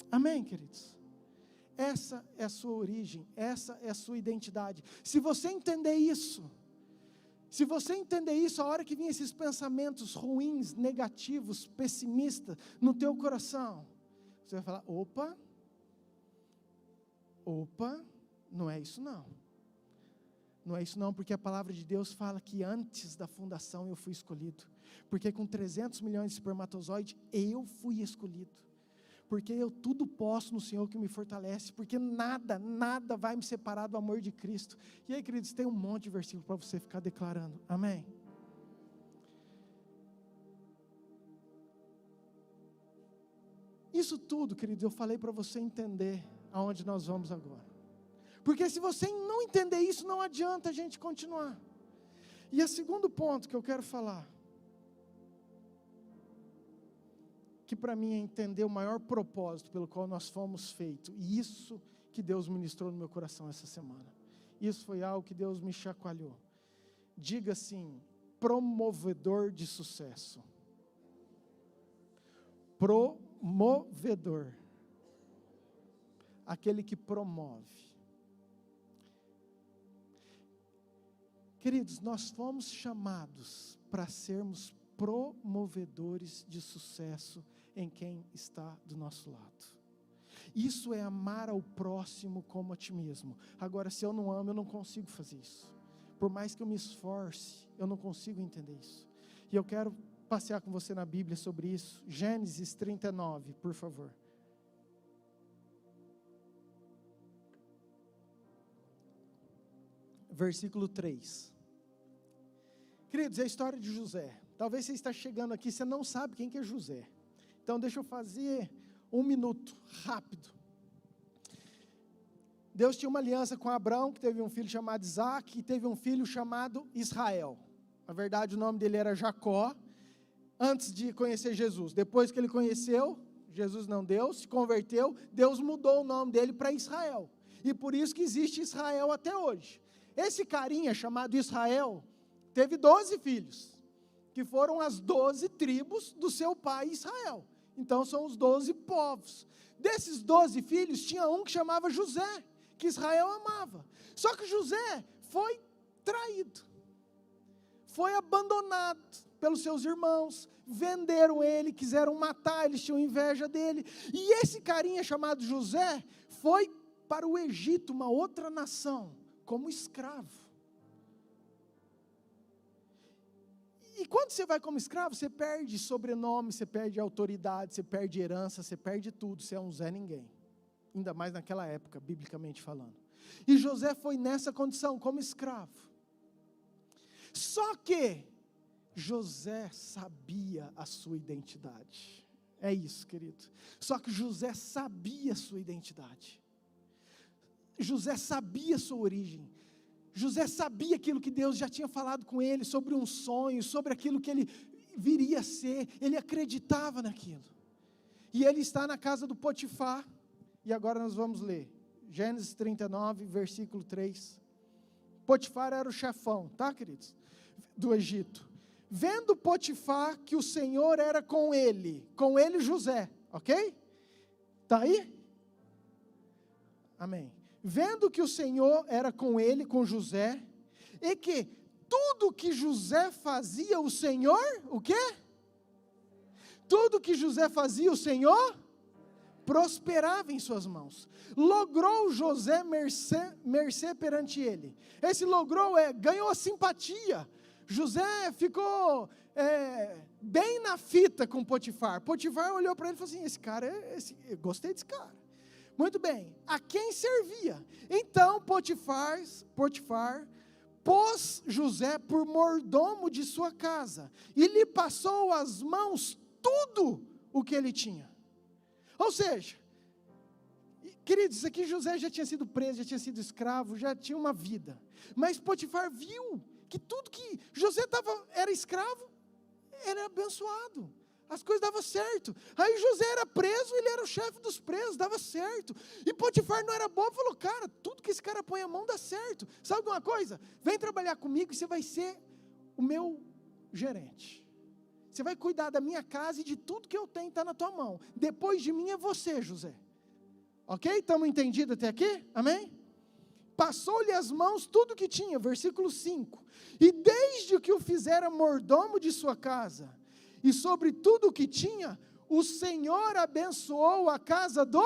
Amém, queridos? Essa é a sua origem, essa é a sua identidade. Se você entender isso, a hora que vir esses pensamentos ruins, negativos, pessimistas no teu coração, você vai falar, opa, não é isso não. Não é isso não, porque a palavra de Deus fala que antes da fundação eu fui escolhido. Porque com 300 milhões de espermatozoides, eu fui escolhido. Porque eu tudo posso no Senhor que me fortalece, porque nada vai me separar do amor de Cristo. E aí, queridos, tem um monte de versículo para você ficar declarando, amém? Isso tudo, queridos, eu falei para você entender aonde nós vamos agora. Porque se você não entender isso, não adianta a gente continuar. E o segundo ponto que eu quero falar, que para mim é entender o maior propósito pelo qual nós fomos feitos, e isso que Deus ministrou no meu coração essa semana, isso foi algo que Deus me chacoalhou. Diga assim, promovedor de sucesso. Promovedor, aquele que promove. Queridos, nós fomos chamados para sermos promovedores de sucesso em quem está do nosso lado. Isso é amar ao próximo como a ti mesmo. Agora, se eu não amo, eu não consigo fazer isso. Por mais que eu me esforce, eu não consigo entender isso. E eu quero passear com você na Bíblia sobre isso. Gênesis 39, por favor. Versículo 3. Queridos, é a história de José. Talvez você está chegando aqui, você não sabe quem que é José. Então deixa eu fazer 1 minuto, rápido. Deus tinha uma aliança com Abraão, que teve um filho chamado Isaac, e teve um filho chamado Israel. Na verdade, o nome dele era Jacó, antes de conhecer Jesus. Depois que ele conheceu, Jesus não deu, se converteu, Deus mudou o nome dele para Israel. E por isso que existe Israel até hoje. Esse carinha chamado Israel teve 12 filhos, que foram as 12 tribos do seu pai Israel. Então são os 12 povos. Desses 12 filhos, tinha um que chamava José, que Israel amava. Só que José foi traído, foi abandonado pelos seus irmãos, venderam ele, quiseram matar, eles tinham inveja dele. E esse carinha chamado José foi para o Egito, uma outra nação, como escravo. E quando você vai como escravo, você perde sobrenome, você perde autoridade, você perde herança, você perde tudo, você é um Zé Ninguém. Ainda mais naquela época, biblicamente falando. E José foi nessa condição, como escravo. Só que José sabia a sua identidade. É isso, querido. Só que José sabia a sua identidade. José sabia a sua origem. José sabia aquilo que Deus já tinha falado com ele, sobre um sonho, sobre aquilo que ele viria a ser. Ele acreditava naquilo. E ele está na casa do Potifar. E agora nós vamos ler. Gênesis 39, versículo 3. Potifar era o chefão, tá, queridos? Do Egito. Vendo Potifar que o Senhor era com ele José, ok? Está aí? Amém. Vendo que o Senhor era com ele, com José, e que tudo que José fazia, o Senhor, o quê? Tudo que José fazia, o Senhor prosperava em suas mãos. Logrou José mercê perante ele. Esse logrou ganhou a simpatia. José ficou bem na fita com Potifar. Potifar olhou para ele e falou assim, esse cara, eu gostei desse cara. Muito bem, a quem servia? Então Potifar pôs José por mordomo de sua casa, e lhe passou às mãos tudo o que ele tinha. Ou seja, queridos, isso aqui José já tinha sido preso, já tinha sido escravo, já tinha uma vida. Mas Potifar viu que tudo que José era escravo, era abençoado. As coisas davam certo. Aí José era preso, ele era o chefe dos presos, dava certo. E Potifar não era bobo, falou, cara, tudo que esse cara põe a mão dá certo. Sabe de uma coisa? Vem trabalhar comigo e você vai ser o meu gerente. Você vai cuidar da minha casa e de tudo que eu tenho está na tua mão. Depois de mim é você, José. Ok? Estamos entendidos até aqui? Amém? Passou-lhe as mãos tudo que tinha, versículo 5. E desde que o fizera mordomo de sua casa, e sobre tudo o que tinha, o Senhor abençoou a casa do...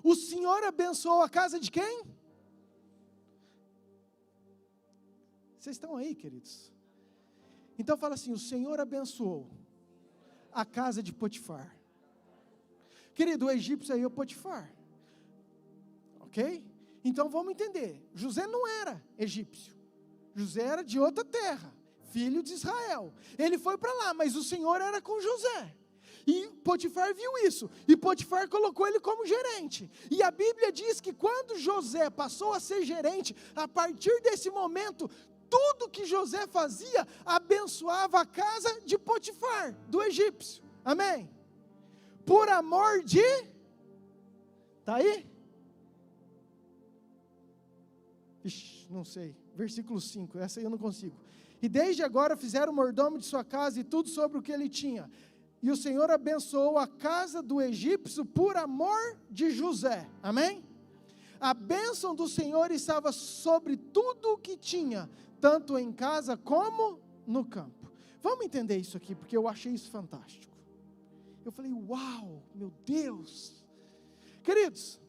O Senhor abençoou a casa de quem? Vocês estão aí, queridos? Então fala assim, o Senhor abençoou a casa de Potifar. Querido, o egípcio aí é o Potifar. Ok? Então vamos entender, José não era egípcio. José era de outra terra. Filho de Israel, ele foi para lá, mas o Senhor era com José, e Potifar viu isso, e Potifar colocou ele como gerente, e a Bíblia diz que quando José passou a ser gerente, a partir desse momento, tudo que José fazia, abençoava a casa de Potifar, do egípcio, amém? Por amor de, está aí? Ixi, não sei, versículo 5, essa aí eu não consigo. E desde agora fizeram mordomo de sua casa e tudo sobre o que ele tinha. E o Senhor abençoou a casa do egípcio por amor de José. Amém? A bênção do Senhor estava sobre tudo o que tinha, tanto em casa como no campo. Vamos entender isso aqui, porque eu achei isso fantástico. Eu falei, uau, meu Deus. Queridos,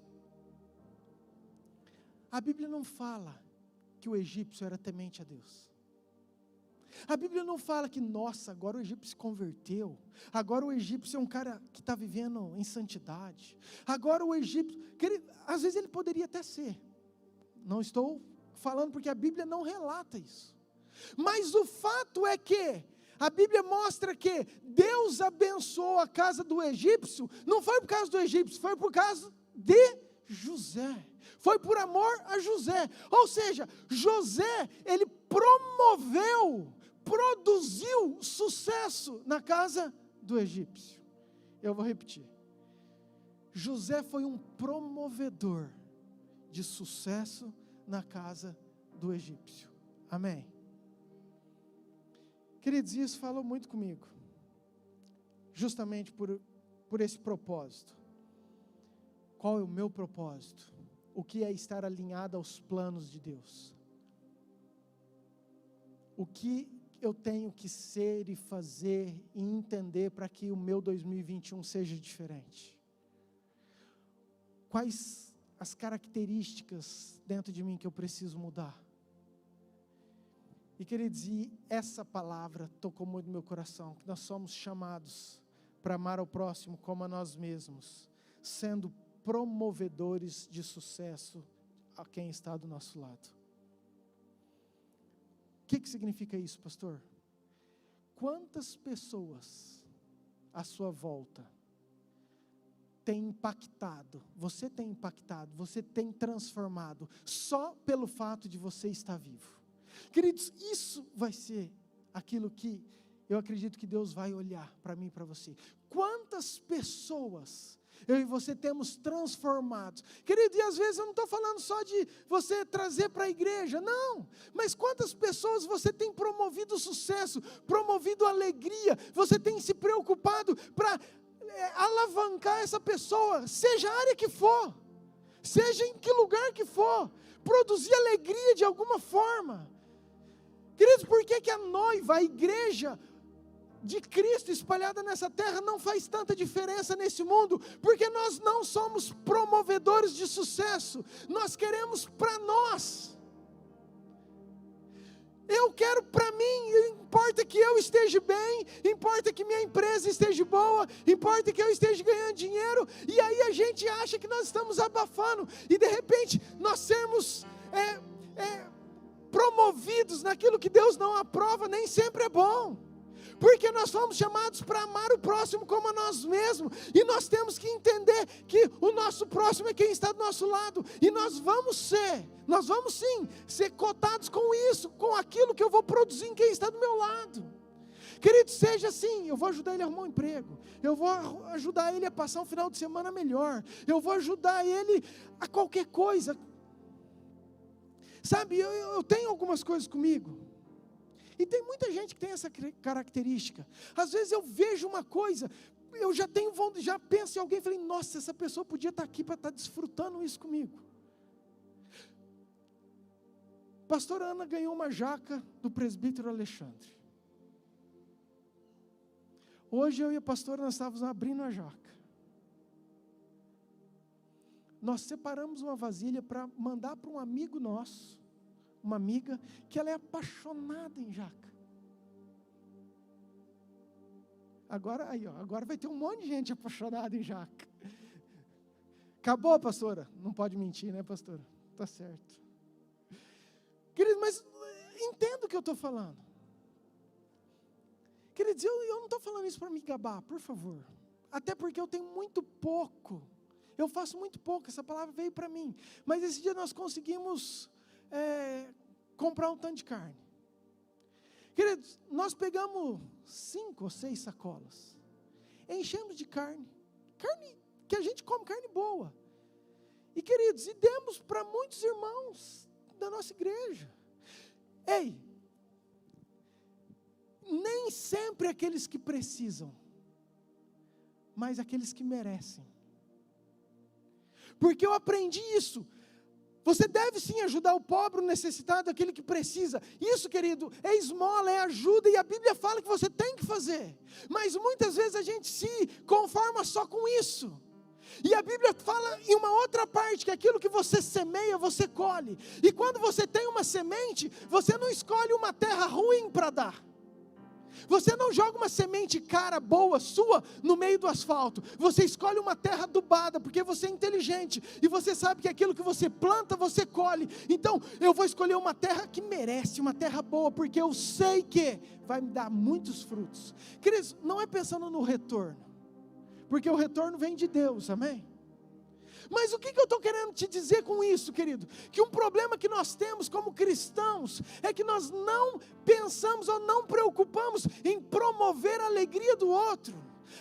a Bíblia não fala que o egípcio era temente a Deus. A Bíblia não fala que, nossa, agora o egípcio se converteu, agora o egípcio é um cara que está vivendo em santidade, agora o egípcio, às vezes ele poderia até ser, não estou falando porque a Bíblia não relata isso, mas o fato é que a Bíblia mostra que Deus abençoou a casa do egípcio, não foi por causa do egípcio, foi por causa de José, foi por amor a José, ou seja, José, ele produziu sucesso na casa do egípcio. Eu vou repetir. José foi um promovedor de sucesso na casa do egípcio. Amém? Queridos, isso falou muito comigo, justamente por esse propósito. Qual é o meu propósito? O que é estar alinhado aos planos de Deus? O que eu tenho que ser e fazer e entender para que o meu 2021 seja diferente? Quais as características dentro de mim que eu preciso mudar? E queridos, e essa palavra tocou muito no meu coração, que nós somos chamados para amar ao próximo como a nós mesmos, sendo promovedores de sucesso a quem está do nosso lado. O que significa isso, pastor? Quantas pessoas à sua volta tem impactado, você tem transformado, só pelo fato de você estar vivo? Queridos, isso vai ser aquilo que eu acredito que Deus vai olhar para mim e para você. Quantas pessoas eu e você temos transformados? Querido, e às vezes eu não estou falando só de você trazer para a igreja, não. Mas quantas pessoas você tem promovido sucesso, promovido alegria, você tem se preocupado para alavancar essa pessoa, seja a área que for, seja em que lugar que for, produzir alegria de alguma forma. Queridos, por que a noiva, a igreja de Cristo espalhada nessa terra não faz tanta diferença nesse mundo? Porque nós não somos promovedores de sucesso, nós queremos para nós. Eu quero para mim, importa que eu esteja bem, importa que minha empresa esteja boa, importa que eu esteja ganhando dinheiro, e aí a gente acha que nós estamos abafando, e de repente nós sermos promovidos naquilo que Deus não aprova, nem sempre é bom. Porque nós fomos chamados para amar o próximo como a nós mesmos, e nós temos que entender que o nosso próximo é quem está do nosso lado, e nós vamos sim, ser cotados com isso, com aquilo que eu vou produzir em quem está do meu lado. Querido, seja assim, eu vou ajudar ele a arrumar um emprego, eu vou ajudar ele a passar um final de semana melhor, eu vou ajudar ele a qualquer coisa. Sabe, eu tenho algumas coisas comigo, e tem muita gente que tem essa característica. Às vezes eu vejo uma coisa, eu já penso em alguém e falei, nossa, essa pessoa podia estar aqui para estar desfrutando isso comigo. Pastora Ana ganhou uma jaca do presbítero Alexandre. Hoje eu e a pastora, nós estávamos abrindo a jaca. Nós separamos uma vasilha para mandar para um amigo nosso, uma amiga, que ela é apaixonada em jaca. Agora vai ter um monte de gente apaixonada em jaca. Acabou, pastora? Não pode mentir, né, pastora? Está certo. Querido, mas entenda o que eu estou falando. Queridos, eu não estou falando isso para me gabar, por favor. Até porque eu tenho muito pouco. Eu faço muito pouco, essa palavra veio para mim. Mas esse dia nós conseguimos comprar um tanto de carne. Queridos, nós pegamos 5 ou 6 sacolas, enchemos de carne que a gente come, carne boa. E queridos, e demos para muitos irmãos da nossa igreja. Ei, nem sempre aqueles que precisam, mas aqueles que merecem. Porque eu aprendi isso. Você deve sim ajudar o pobre, o necessitado, aquele que precisa. Isso, querido, é esmola, é ajuda, e a Bíblia fala que você tem que fazer. Mas muitas vezes a gente se conforma só com isso. E a Bíblia fala em uma outra parte, que aquilo que você semeia, você colhe. E quando você tem uma semente, você não escolhe uma terra ruim para dar. Você não joga uma semente cara, boa, sua, no meio do asfalto. Você escolhe uma terra adubada, porque você é inteligente. E você sabe que aquilo que você planta, você colhe. Então, eu vou escolher uma terra que merece, uma terra boa, porque eu sei que vai me dar muitos frutos. Queridos, não é pensando no retorno, porque o retorno vem de Deus, amém? Mas o que eu estou querendo te dizer com isso, querido? Que um problema que nós temos como cristãos é que nós não pensamos ou não preocupamos em promover a alegria do outro.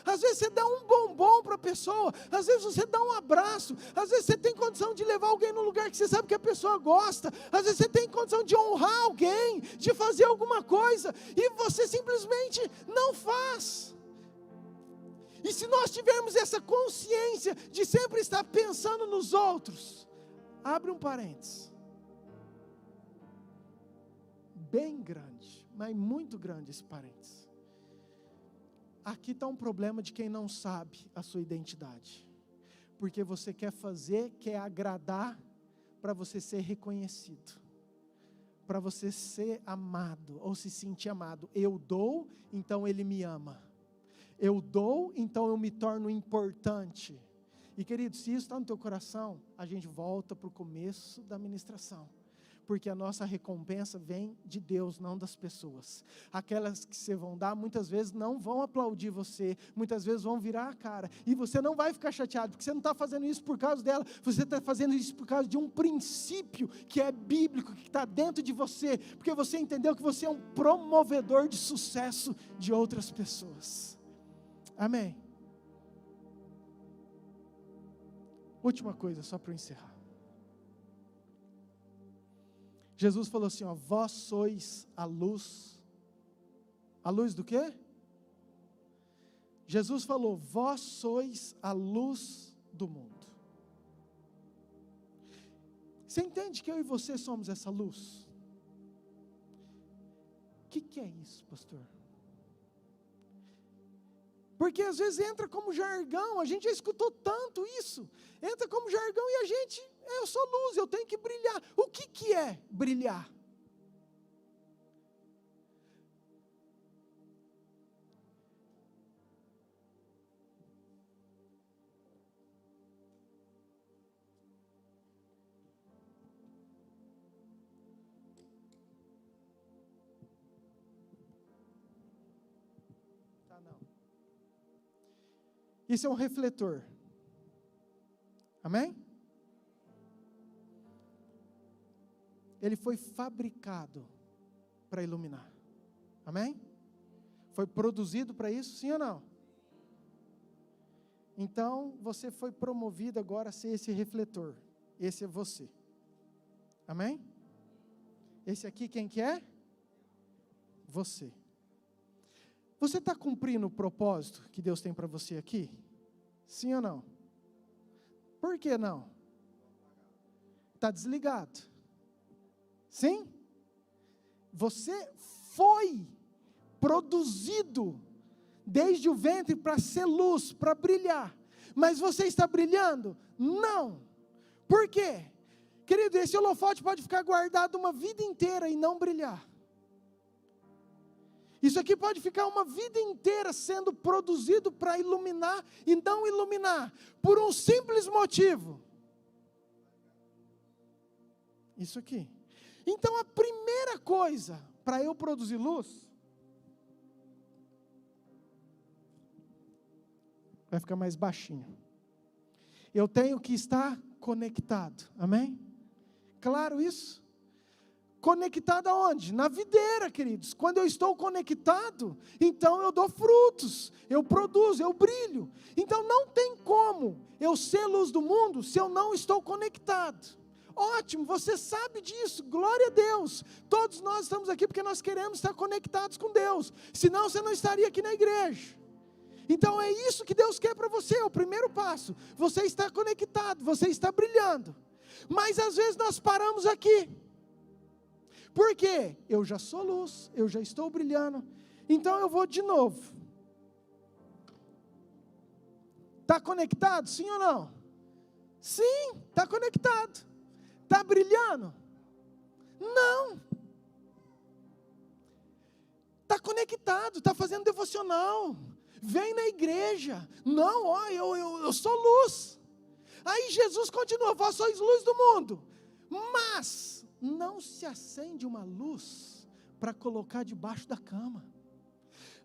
Às vezes você dá um bombom para a pessoa, às vezes você dá um abraço, às vezes você tem condição de levar alguém num lugar que você sabe que a pessoa gosta, às vezes você tem condição de honrar alguém, de fazer alguma coisa, e você simplesmente não faz. E se nós tivermos essa consciência de sempre estar pensando nos outros, abre um parênteses, bem grande, mas muito grande esse parênteses. Aqui está um problema de quem não sabe a sua identidade, porque você quer fazer, quer agradar, para você ser reconhecido, para você ser amado, ou se sentir amado. Eu dou, então Ele me ama. Eu dou, então eu me torno importante. E querido, se isso está no teu coração, a gente volta para o começo da ministração. Porque a nossa recompensa vem de Deus, não das pessoas. Aquelas que você vão dar, muitas vezes não vão aplaudir você, muitas vezes vão virar a cara. E você não vai ficar chateado, porque você não está fazendo isso por causa dela, você está fazendo isso por causa de um princípio que é bíblico, que está dentro de você, porque você entendeu que você é um promovedor de sucesso de outras pessoas. Amém? Última coisa, só para eu encerrar. Jesus falou assim, ó, vós sois a luz do quê? Jesus falou, vós sois a luz do mundo. Você entende que eu e você somos essa luz? O que é isso, pastor? Porque às vezes entra como jargão, a gente já escutou tanto isso, entra como jargão e a gente, eu sou luz, eu tenho que brilhar. O que é brilhar? Tá, não. Isso é um refletor. Amém? Ele foi fabricado para iluminar. Amém? Foi produzido para isso, sim ou não? Então, você foi promovido agora a ser esse refletor. Esse é você. Amém? Esse aqui quem que é? Você. Você está cumprindo o propósito que Deus tem para você aqui? Sim ou não? Por que não? Está desligado. Sim? Você foi produzido desde o ventre para ser luz, para brilhar. Mas você está brilhando? Não. Por quê? Querido, esse holofote pode ficar guardado uma vida inteira e não brilhar. Isso aqui pode ficar uma vida inteira sendo produzido para iluminar e não iluminar, por um simples motivo. Isso aqui. Então a primeira coisa para eu produzir luz, vai ficar mais baixinho. Eu tenho que estar conectado, amém? Claro isso? Conectado aonde? Na videira, queridos. Quando eu estou conectado, então eu dou frutos, eu produzo, eu brilho. Então não tem como eu ser luz do mundo se eu não estou conectado. Ótimo, você sabe disso, glória a Deus. Todos nós estamos aqui porque nós queremos estar conectados com Deus, senão você não estaria aqui na igreja. Então é isso que Deus quer para você, é o primeiro passo. Você está conectado, você está brilhando. Mas às vezes nós paramos aqui. Por quê? Eu já sou luz, eu já estou brilhando, então eu vou de novo. Está conectado? Sim ou não? Sim, está conectado. Está brilhando? Não. Está conectado, está fazendo devocional. Vem na igreja. Não, ó, eu sou luz. Aí Jesus continua, vós sois luz do mundo. Mas não se acende uma luz para colocar debaixo da cama.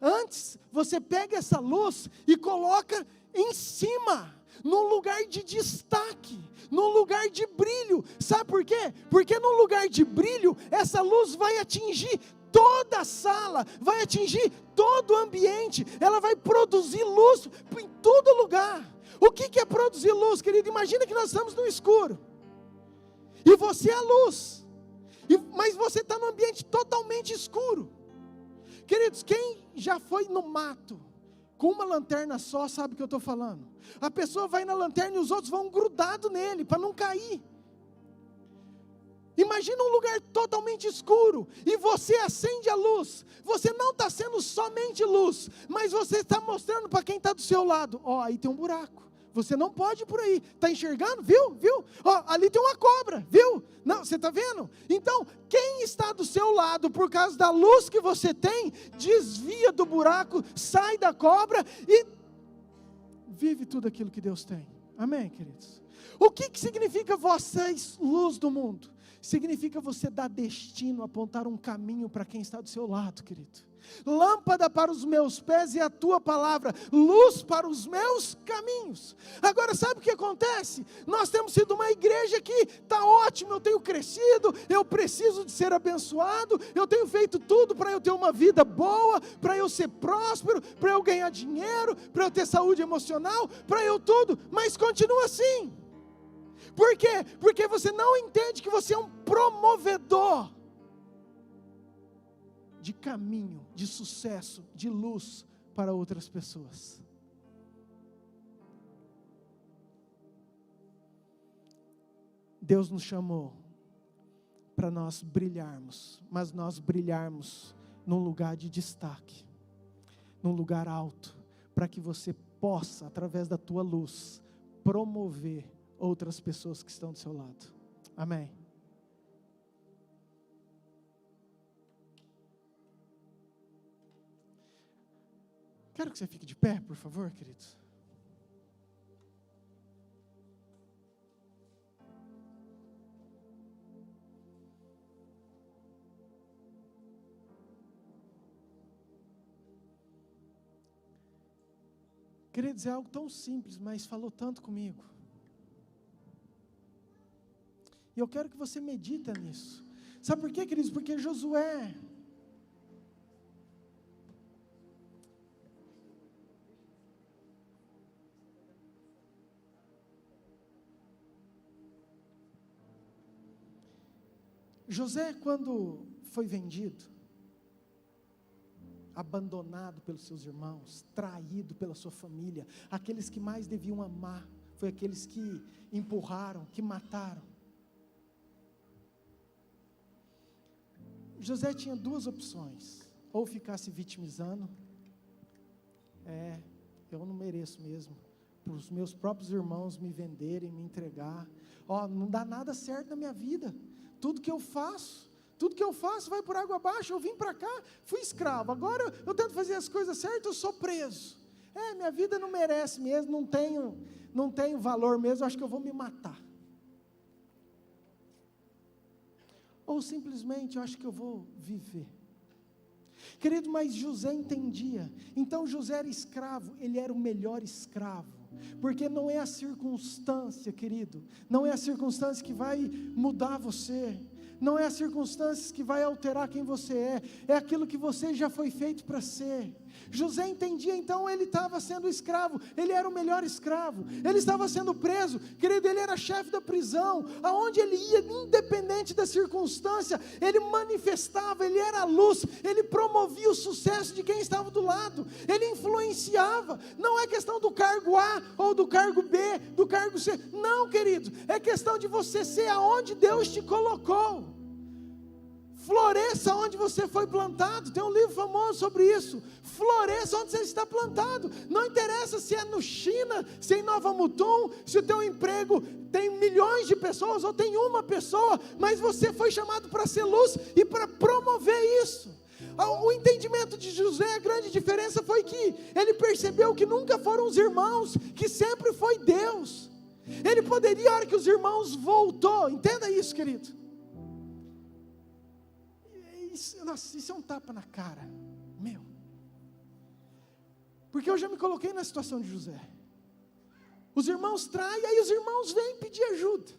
Antes, você pega essa luz e coloca em cima, num lugar de destaque, num lugar de brilho. Sabe por quê? Porque num lugar de brilho, essa luz vai atingir toda a sala, vai atingir todo o ambiente, ela vai produzir luz em todo lugar. O que é produzir luz, querido? Imagina que nós estamos no escuro, e você é a luz, mas você está num ambiente totalmente escuro. Queridos, quem já foi no mato com uma lanterna só, sabe o que eu estou falando? A pessoa vai na lanterna e os outros vão grudado nele, para não cair. Imagina um lugar totalmente escuro, e você acende a luz. Você não está sendo somente luz, mas você está mostrando para quem está do seu lado: ó, aí tem um buraco, você não pode ir por aí. Está enxergando? Viu? Ó, ali tem uma cobra, viu? Não, você está vendo? Então, quem está do seu lado, por causa da luz que você tem, desvia do buraco, sai da cobra e vive tudo aquilo que Deus tem. Amém, queridos? O que significa vocês, luz do mundo? Significa você dar destino, apontar um caminho para quem está do seu lado, querido. Lâmpada para os meus pés e a tua palavra, luz para os meus caminhos. Agora, sabe o que acontece? Nós temos sido uma igreja que está ótimo, eu tenho crescido, eu preciso de ser abençoado, eu tenho feito tudo para eu ter uma vida boa, para eu ser próspero, para eu ganhar dinheiro, para eu ter saúde emocional, para eu tudo, mas continua assim. Por quê? Porque você não entende que você é um promovedor de caminho, de sucesso, de luz para outras pessoas. Deus nos chamou para nós brilharmos, mas nós brilharmos num lugar de destaque, num lugar alto, para que você possa, através da tua luz, promover outras pessoas que estão do seu lado. Amém. Quero que você fique de pé, por favor, queridos. Queridos, é algo tão simples, mas falou tanto comigo. E eu quero que você medita nisso. Sabe por quê, queridos? Porque Josué, quando foi vendido, abandonado pelos seus irmãos, traído pela sua família, aqueles que mais deviam amar, foi aqueles que empurraram, que mataram. José tinha duas opções: ou ficar se vitimizando, eu não mereço mesmo, para os meus próprios irmãos me venderem, me entregar, não dá nada certo na minha vida, tudo que eu faço vai por água abaixo, eu vim para cá, fui escravo, agora eu tento fazer as coisas certas, eu sou preso, minha vida não merece mesmo, não tenho valor mesmo, acho que eu vou me matar. Ou simplesmente, eu acho que eu vou viver. Querido, mas José entendia. Então José era escravo, ele era o melhor escravo. Porque não é a circunstância, querido, não é a circunstância que vai mudar você. Não é a circunstância que vai alterar quem você é aquilo que você já foi feito para ser. José entendia, então ele estava sendo escravo, ele era o melhor escravo, ele estava sendo preso, querido, ele era chefe da prisão, aonde ele ia, independente da circunstância, ele manifestava, ele era a luz, ele promovia o sucesso de quem estava do lado, ele influenciava. Não é questão do cargo A, ou do cargo B, do cargo C, não, querido, é questão de você ser aonde Deus te colocou. Floresça onde você foi plantado. Tem um livro famoso sobre isso. Floresça onde você está plantado. Não interessa se é no China, se é em Nova Mutum, se o teu emprego tem milhões de pessoas ou tem uma pessoa, mas você foi chamado para ser luz e para promover isso. O entendimento de José, a grande diferença foi que ele percebeu que nunca foram os irmãos, que sempre foi Deus. Ele poderia, a hora que os irmãos voltou, entenda isso, querido. Isso é um tapa na cara, meu. Porque eu já me coloquei na situação de José. Os irmãos traem, aí os irmãos vêm pedir ajuda.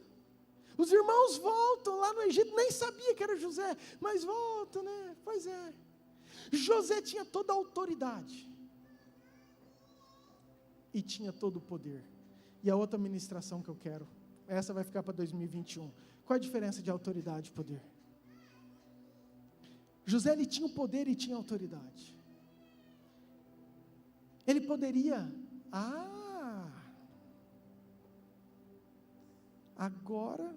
Os irmãos voltam lá no Egito, nem sabia que era José, mas voltam, né? Pois é. José tinha toda a autoridade. E tinha todo o poder. E a outra ministração que eu quero, essa vai ficar para 2021. Qual a diferença de autoridade e poder? José, ele tinha o poder e tinha autoridade. Ele poderia, agora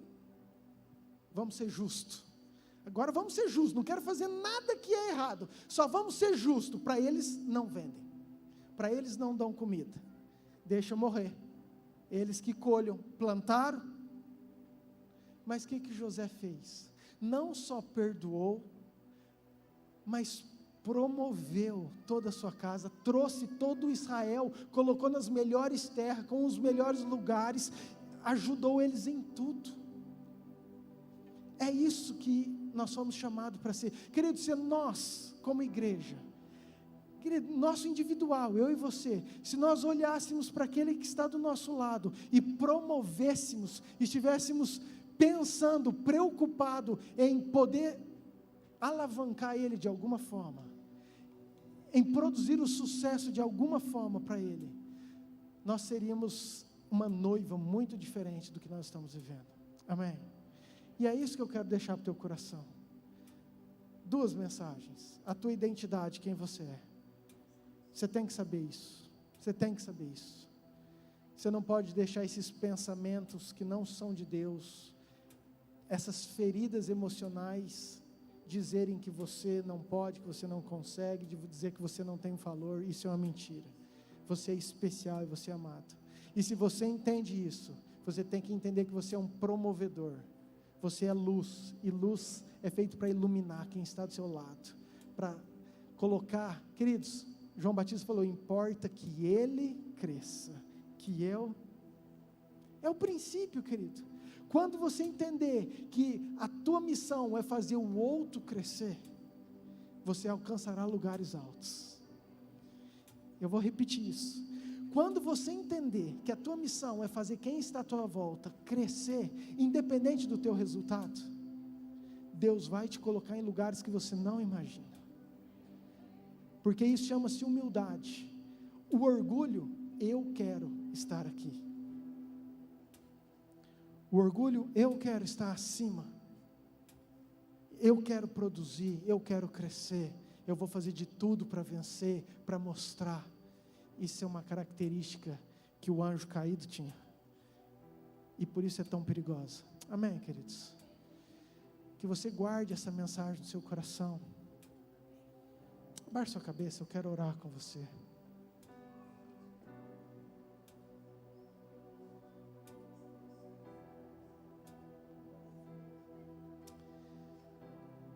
vamos ser justos. Agora vamos ser justos, não quero fazer nada que é errado, só vamos ser justos. Para eles não vendem, para eles não dão comida, deixa eu morrer, eles que colham, plantaram. Mas o que José fez? Não só perdoou, mas promoveu toda a sua casa, trouxe todo Israel, colocou nas melhores terras, com os melhores lugares, ajudou eles em tudo. É isso que nós somos chamados para ser. Querido, se nós, como igreja, querido, nosso individual, eu e você, se nós olhássemos para aquele que está do nosso lado e promovêssemos, estivéssemos pensando, preocupado em poder alavancar ele de alguma forma, em produzir o sucesso de alguma forma para ele, nós seríamos uma noiva muito diferente do que nós estamos vivendo. Amém? E é isso que eu quero deixar para o teu coração. 2 mensagens. A tua identidade, quem você é. Você tem que saber isso. Você tem que saber isso. Você não pode deixar esses pensamentos que não são de Deus, essas feridas emocionais, dizerem que você não pode, que você não consegue, dizer que você não tem valor. Isso é uma mentira. Você é especial e você é amado. E se você entende isso, você tem que entender que você é um promovedor. Você é luz, e luz é feito para iluminar quem está do seu lado, para colocar, queridos, João Batista falou, importa que ele cresça, que eu, é o princípio, querido. Quando você entender que a tua missão é fazer o outro crescer, você alcançará lugares altos. Eu vou repetir isso. Quando você entender que a tua missão é fazer quem está à tua volta crescer, independente do teu resultado, Deus vai te colocar em lugares que você não imagina. Porque isso chama-se humildade. O orgulho, eu quero estar aqui. O orgulho, eu quero estar acima. Eu quero produzir, eu quero crescer. Eu vou fazer de tudo para vencer, para mostrar. Isso é uma característica que o anjo caído tinha. E por isso é tão perigosa. Amém, queridos? Que você guarde essa mensagem no seu coração. Abaixe sua cabeça, eu quero orar com você.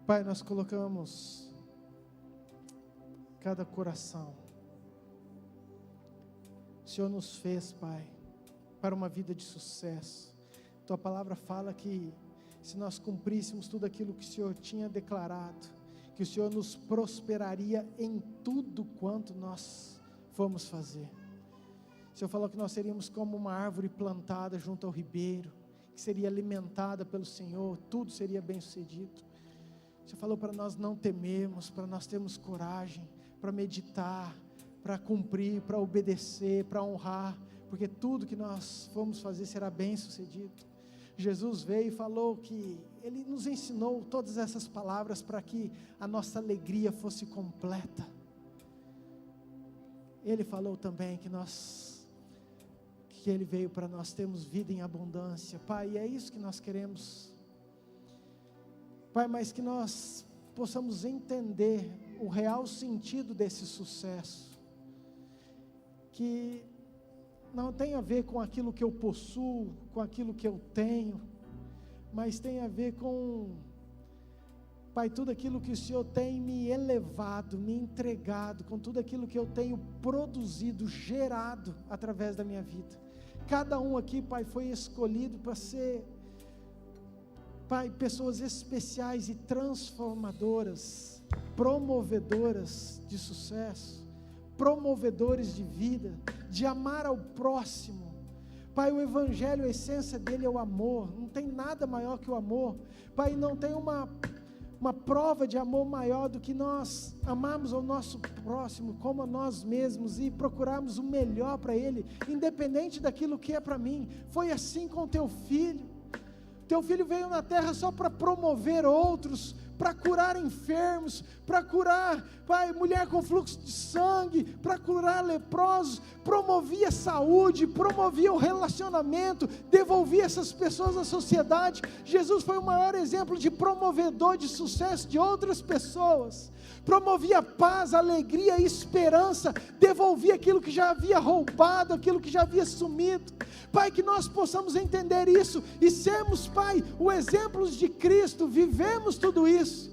Pai, nós colocamos cada coração. O Senhor nos fez, Pai, para uma vida de sucesso. Tua palavra fala que se nós cumpríssemos tudo aquilo que o Senhor tinha declarado, que o Senhor nos prosperaria em tudo quanto nós formos fazer. O Senhor falou que nós seríamos como uma árvore plantada junto ao ribeiro, que seria alimentada pelo Senhor, tudo seria bem sucedido. O Senhor falou para nós não temermos, para nós termos coragem, para meditar, para cumprir, para obedecer, para honrar, porque tudo que nós formos fazer será bem sucedido. Jesus veio e falou que Ele nos ensinou todas essas palavras para que a nossa alegria fosse completa. Ele falou também que Ele veio para nós termos vida em abundância. Pai, e é isso que nós queremos. Pai, mas que nós possamos entender o real sentido desse sucesso. Que não tem a ver com aquilo que eu possuo, com aquilo que eu tenho, mas tem a ver com, Pai, tudo aquilo que o Senhor tem me elevado, me entregado, com tudo aquilo que eu tenho produzido, gerado através da minha vida. Cada um aqui, Pai, foi escolhido para ser, Pai, pessoas especiais e transformadoras, promovedoras de sucesso, promovedores de vida, de amar ao próximo. Pai, o Evangelho, a essência dele é o amor, não tem nada maior que o amor. Pai, não tem uma prova de amor maior do que nós amarmos ao nosso próximo como a nós mesmos e procurarmos o melhor para ele, independente daquilo que é para mim. Foi assim com teu filho. Teu filho veio na terra só para promover outros, para curar enfermos, para curar, Pai, mulher com fluxo de sangue, para curar leprosos, promovia saúde, promovia o relacionamento, devolvia essas pessoas à sociedade. Jesus foi o maior exemplo de promovedor de sucesso de outras pessoas, promovia paz, alegria, esperança, devolvia aquilo que já havia roubado, aquilo que já havia sumido. Pai, que nós possamos entender isso e sermos, Pai, o exemplo de Cristo, vivemos tudo isso,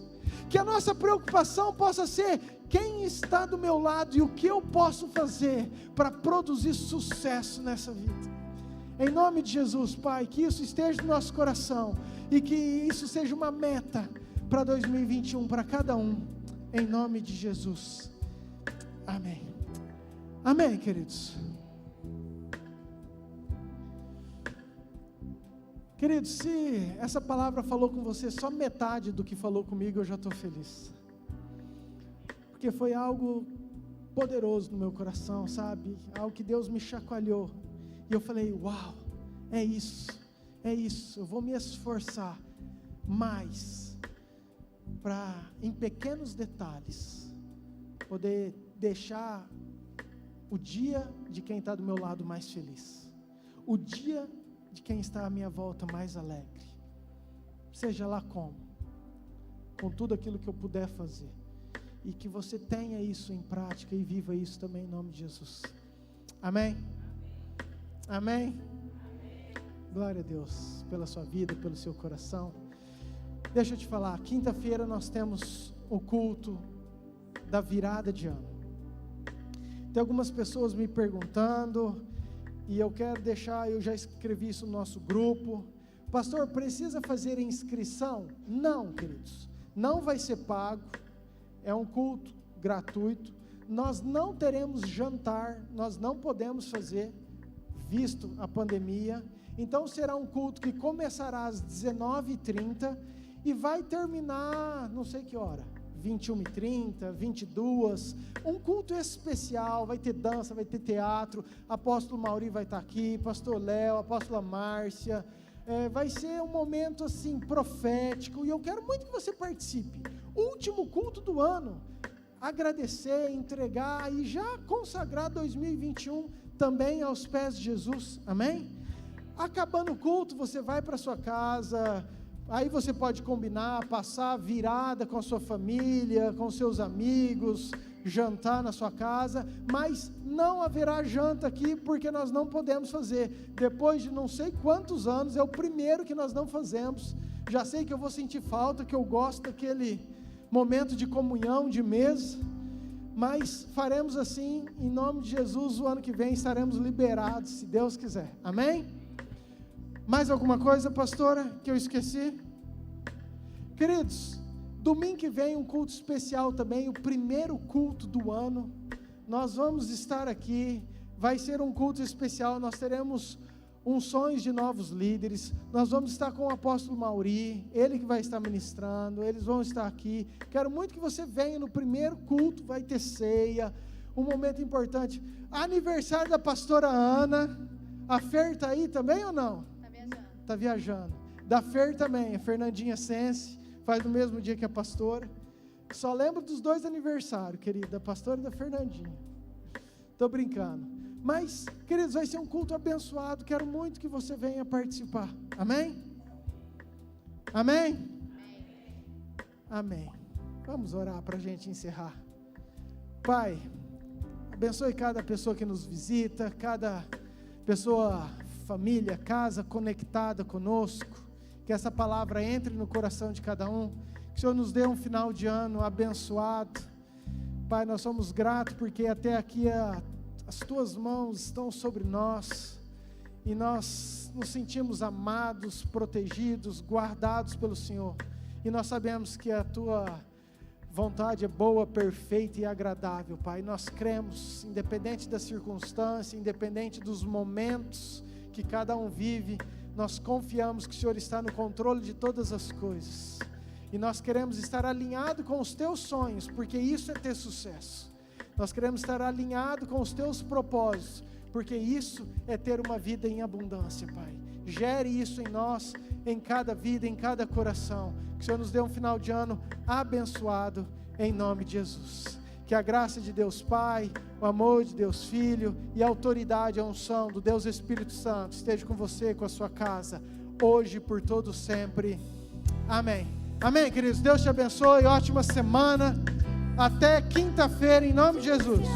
que a nossa preocupação possa ser quem está do meu lado e o que eu posso fazer para produzir sucesso nessa vida. Em nome de Jesus, Pai, que isso esteja no nosso coração e que isso seja uma meta para 2021, para cada um, em nome de Jesus, amém. Amém, queridos. Queridos, se essa palavra falou com você só metade do que falou comigo, eu já estou feliz, porque foi algo poderoso no meu coração, sabe, algo que Deus me chacoalhou, e eu falei, uau, é isso, eu vou me esforçar mais, para em pequenos detalhes, poder deixar o dia de quem está do meu lado mais feliz, o dia de quem está à minha volta mais alegre, seja lá com tudo aquilo que eu puder fazer, e que você tenha isso em prática e viva isso também em nome de Jesus, amém? Amém? Glória a Deus pela sua vida, pelo seu coração. Deixa eu te falar, quinta-feira nós temos o culto da virada de ano. Tem algumas pessoas me perguntando, e eu quero deixar, eu já escrevi isso no nosso grupo, pastor, precisa fazer inscrição? Não, queridos, não vai ser pago, é um culto gratuito, nós não teremos jantar, nós não podemos fazer, visto a pandemia, então será um culto que começará às 19h30 e vai terminar, não sei que hora, 21h30, 22h, um culto especial, vai ter dança, vai ter teatro, apóstolo Mauri vai estar aqui, pastor Léo, apóstola Márcia, vai ser um momento assim, profético, e eu quero muito que você participe, último culto do ano, agradecer, entregar, e já consagrar 2021 também aos pés de Jesus, amém? Acabando o culto, você vai para sua casa, aí você pode combinar, passar a virada com a sua família, com seus amigos, jantar na sua casa, mas não haverá janta aqui, porque nós não podemos fazer, depois de não sei quantos anos, é o primeiro que nós não fazemos, já sei que eu vou sentir falta, que eu gosto daquele momento de comunhão, de mesa, mas faremos assim, em nome de Jesus, o ano que vem estaremos liberados, se Deus quiser, amém? Mais alguma coisa, pastora, que eu esqueci? Queridos, domingo que vem um culto especial também, o primeiro culto do ano, nós vamos estar aqui, vai ser um culto especial, nós teremos unções de novos líderes, nós vamos estar com o apóstolo Mauri, ele que vai estar ministrando, eles vão estar aqui, quero muito que você venha no primeiro culto, vai ter ceia, um momento importante, aniversário da pastora Ana, a Fer está aí também ou não? Está viajando, da Fer também, a Fernandinha Sense, faz no mesmo dia que a pastora, só lembro dos dois aniversários, querida, da pastora e da Fernandinha, estou brincando, mas, queridos, vai ser um culto abençoado, quero muito que você venha participar, amém? Amém? Amém, vamos orar para a gente encerrar. Pai, abençoe cada pessoa que nos visita, cada pessoa, família, casa conectada conosco, que essa palavra entre no coração de cada um, que o Senhor nos dê um final de ano abençoado. Pai, nós somos gratos porque até aqui as Tuas mãos estão sobre nós, e nós nos sentimos amados, protegidos, guardados pelo Senhor, e nós sabemos que a Tua vontade é boa, perfeita e agradável, Pai, nós cremos, independente da circunstância, independente dos momentos que cada um vive, nós confiamos que o Senhor está no controle de todas as coisas. E nós queremos estar alinhado com os teus sonhos, porque isso é ter sucesso. Nós queremos estar alinhado com os teus propósitos, porque isso é ter uma vida em abundância, Pai. Gere isso em nós, em cada vida, em cada coração. Que o Senhor nos dê um final de ano abençoado, em nome de Jesus. Que a graça de Deus Pai, o amor de Deus Filho e a autoridade, a unção do Deus Espírito Santo esteja com você, com a sua casa, hoje e por todo sempre. Amém. Amém, queridos. Deus te abençoe. Ótima semana. Até quinta-feira, em nome de Jesus.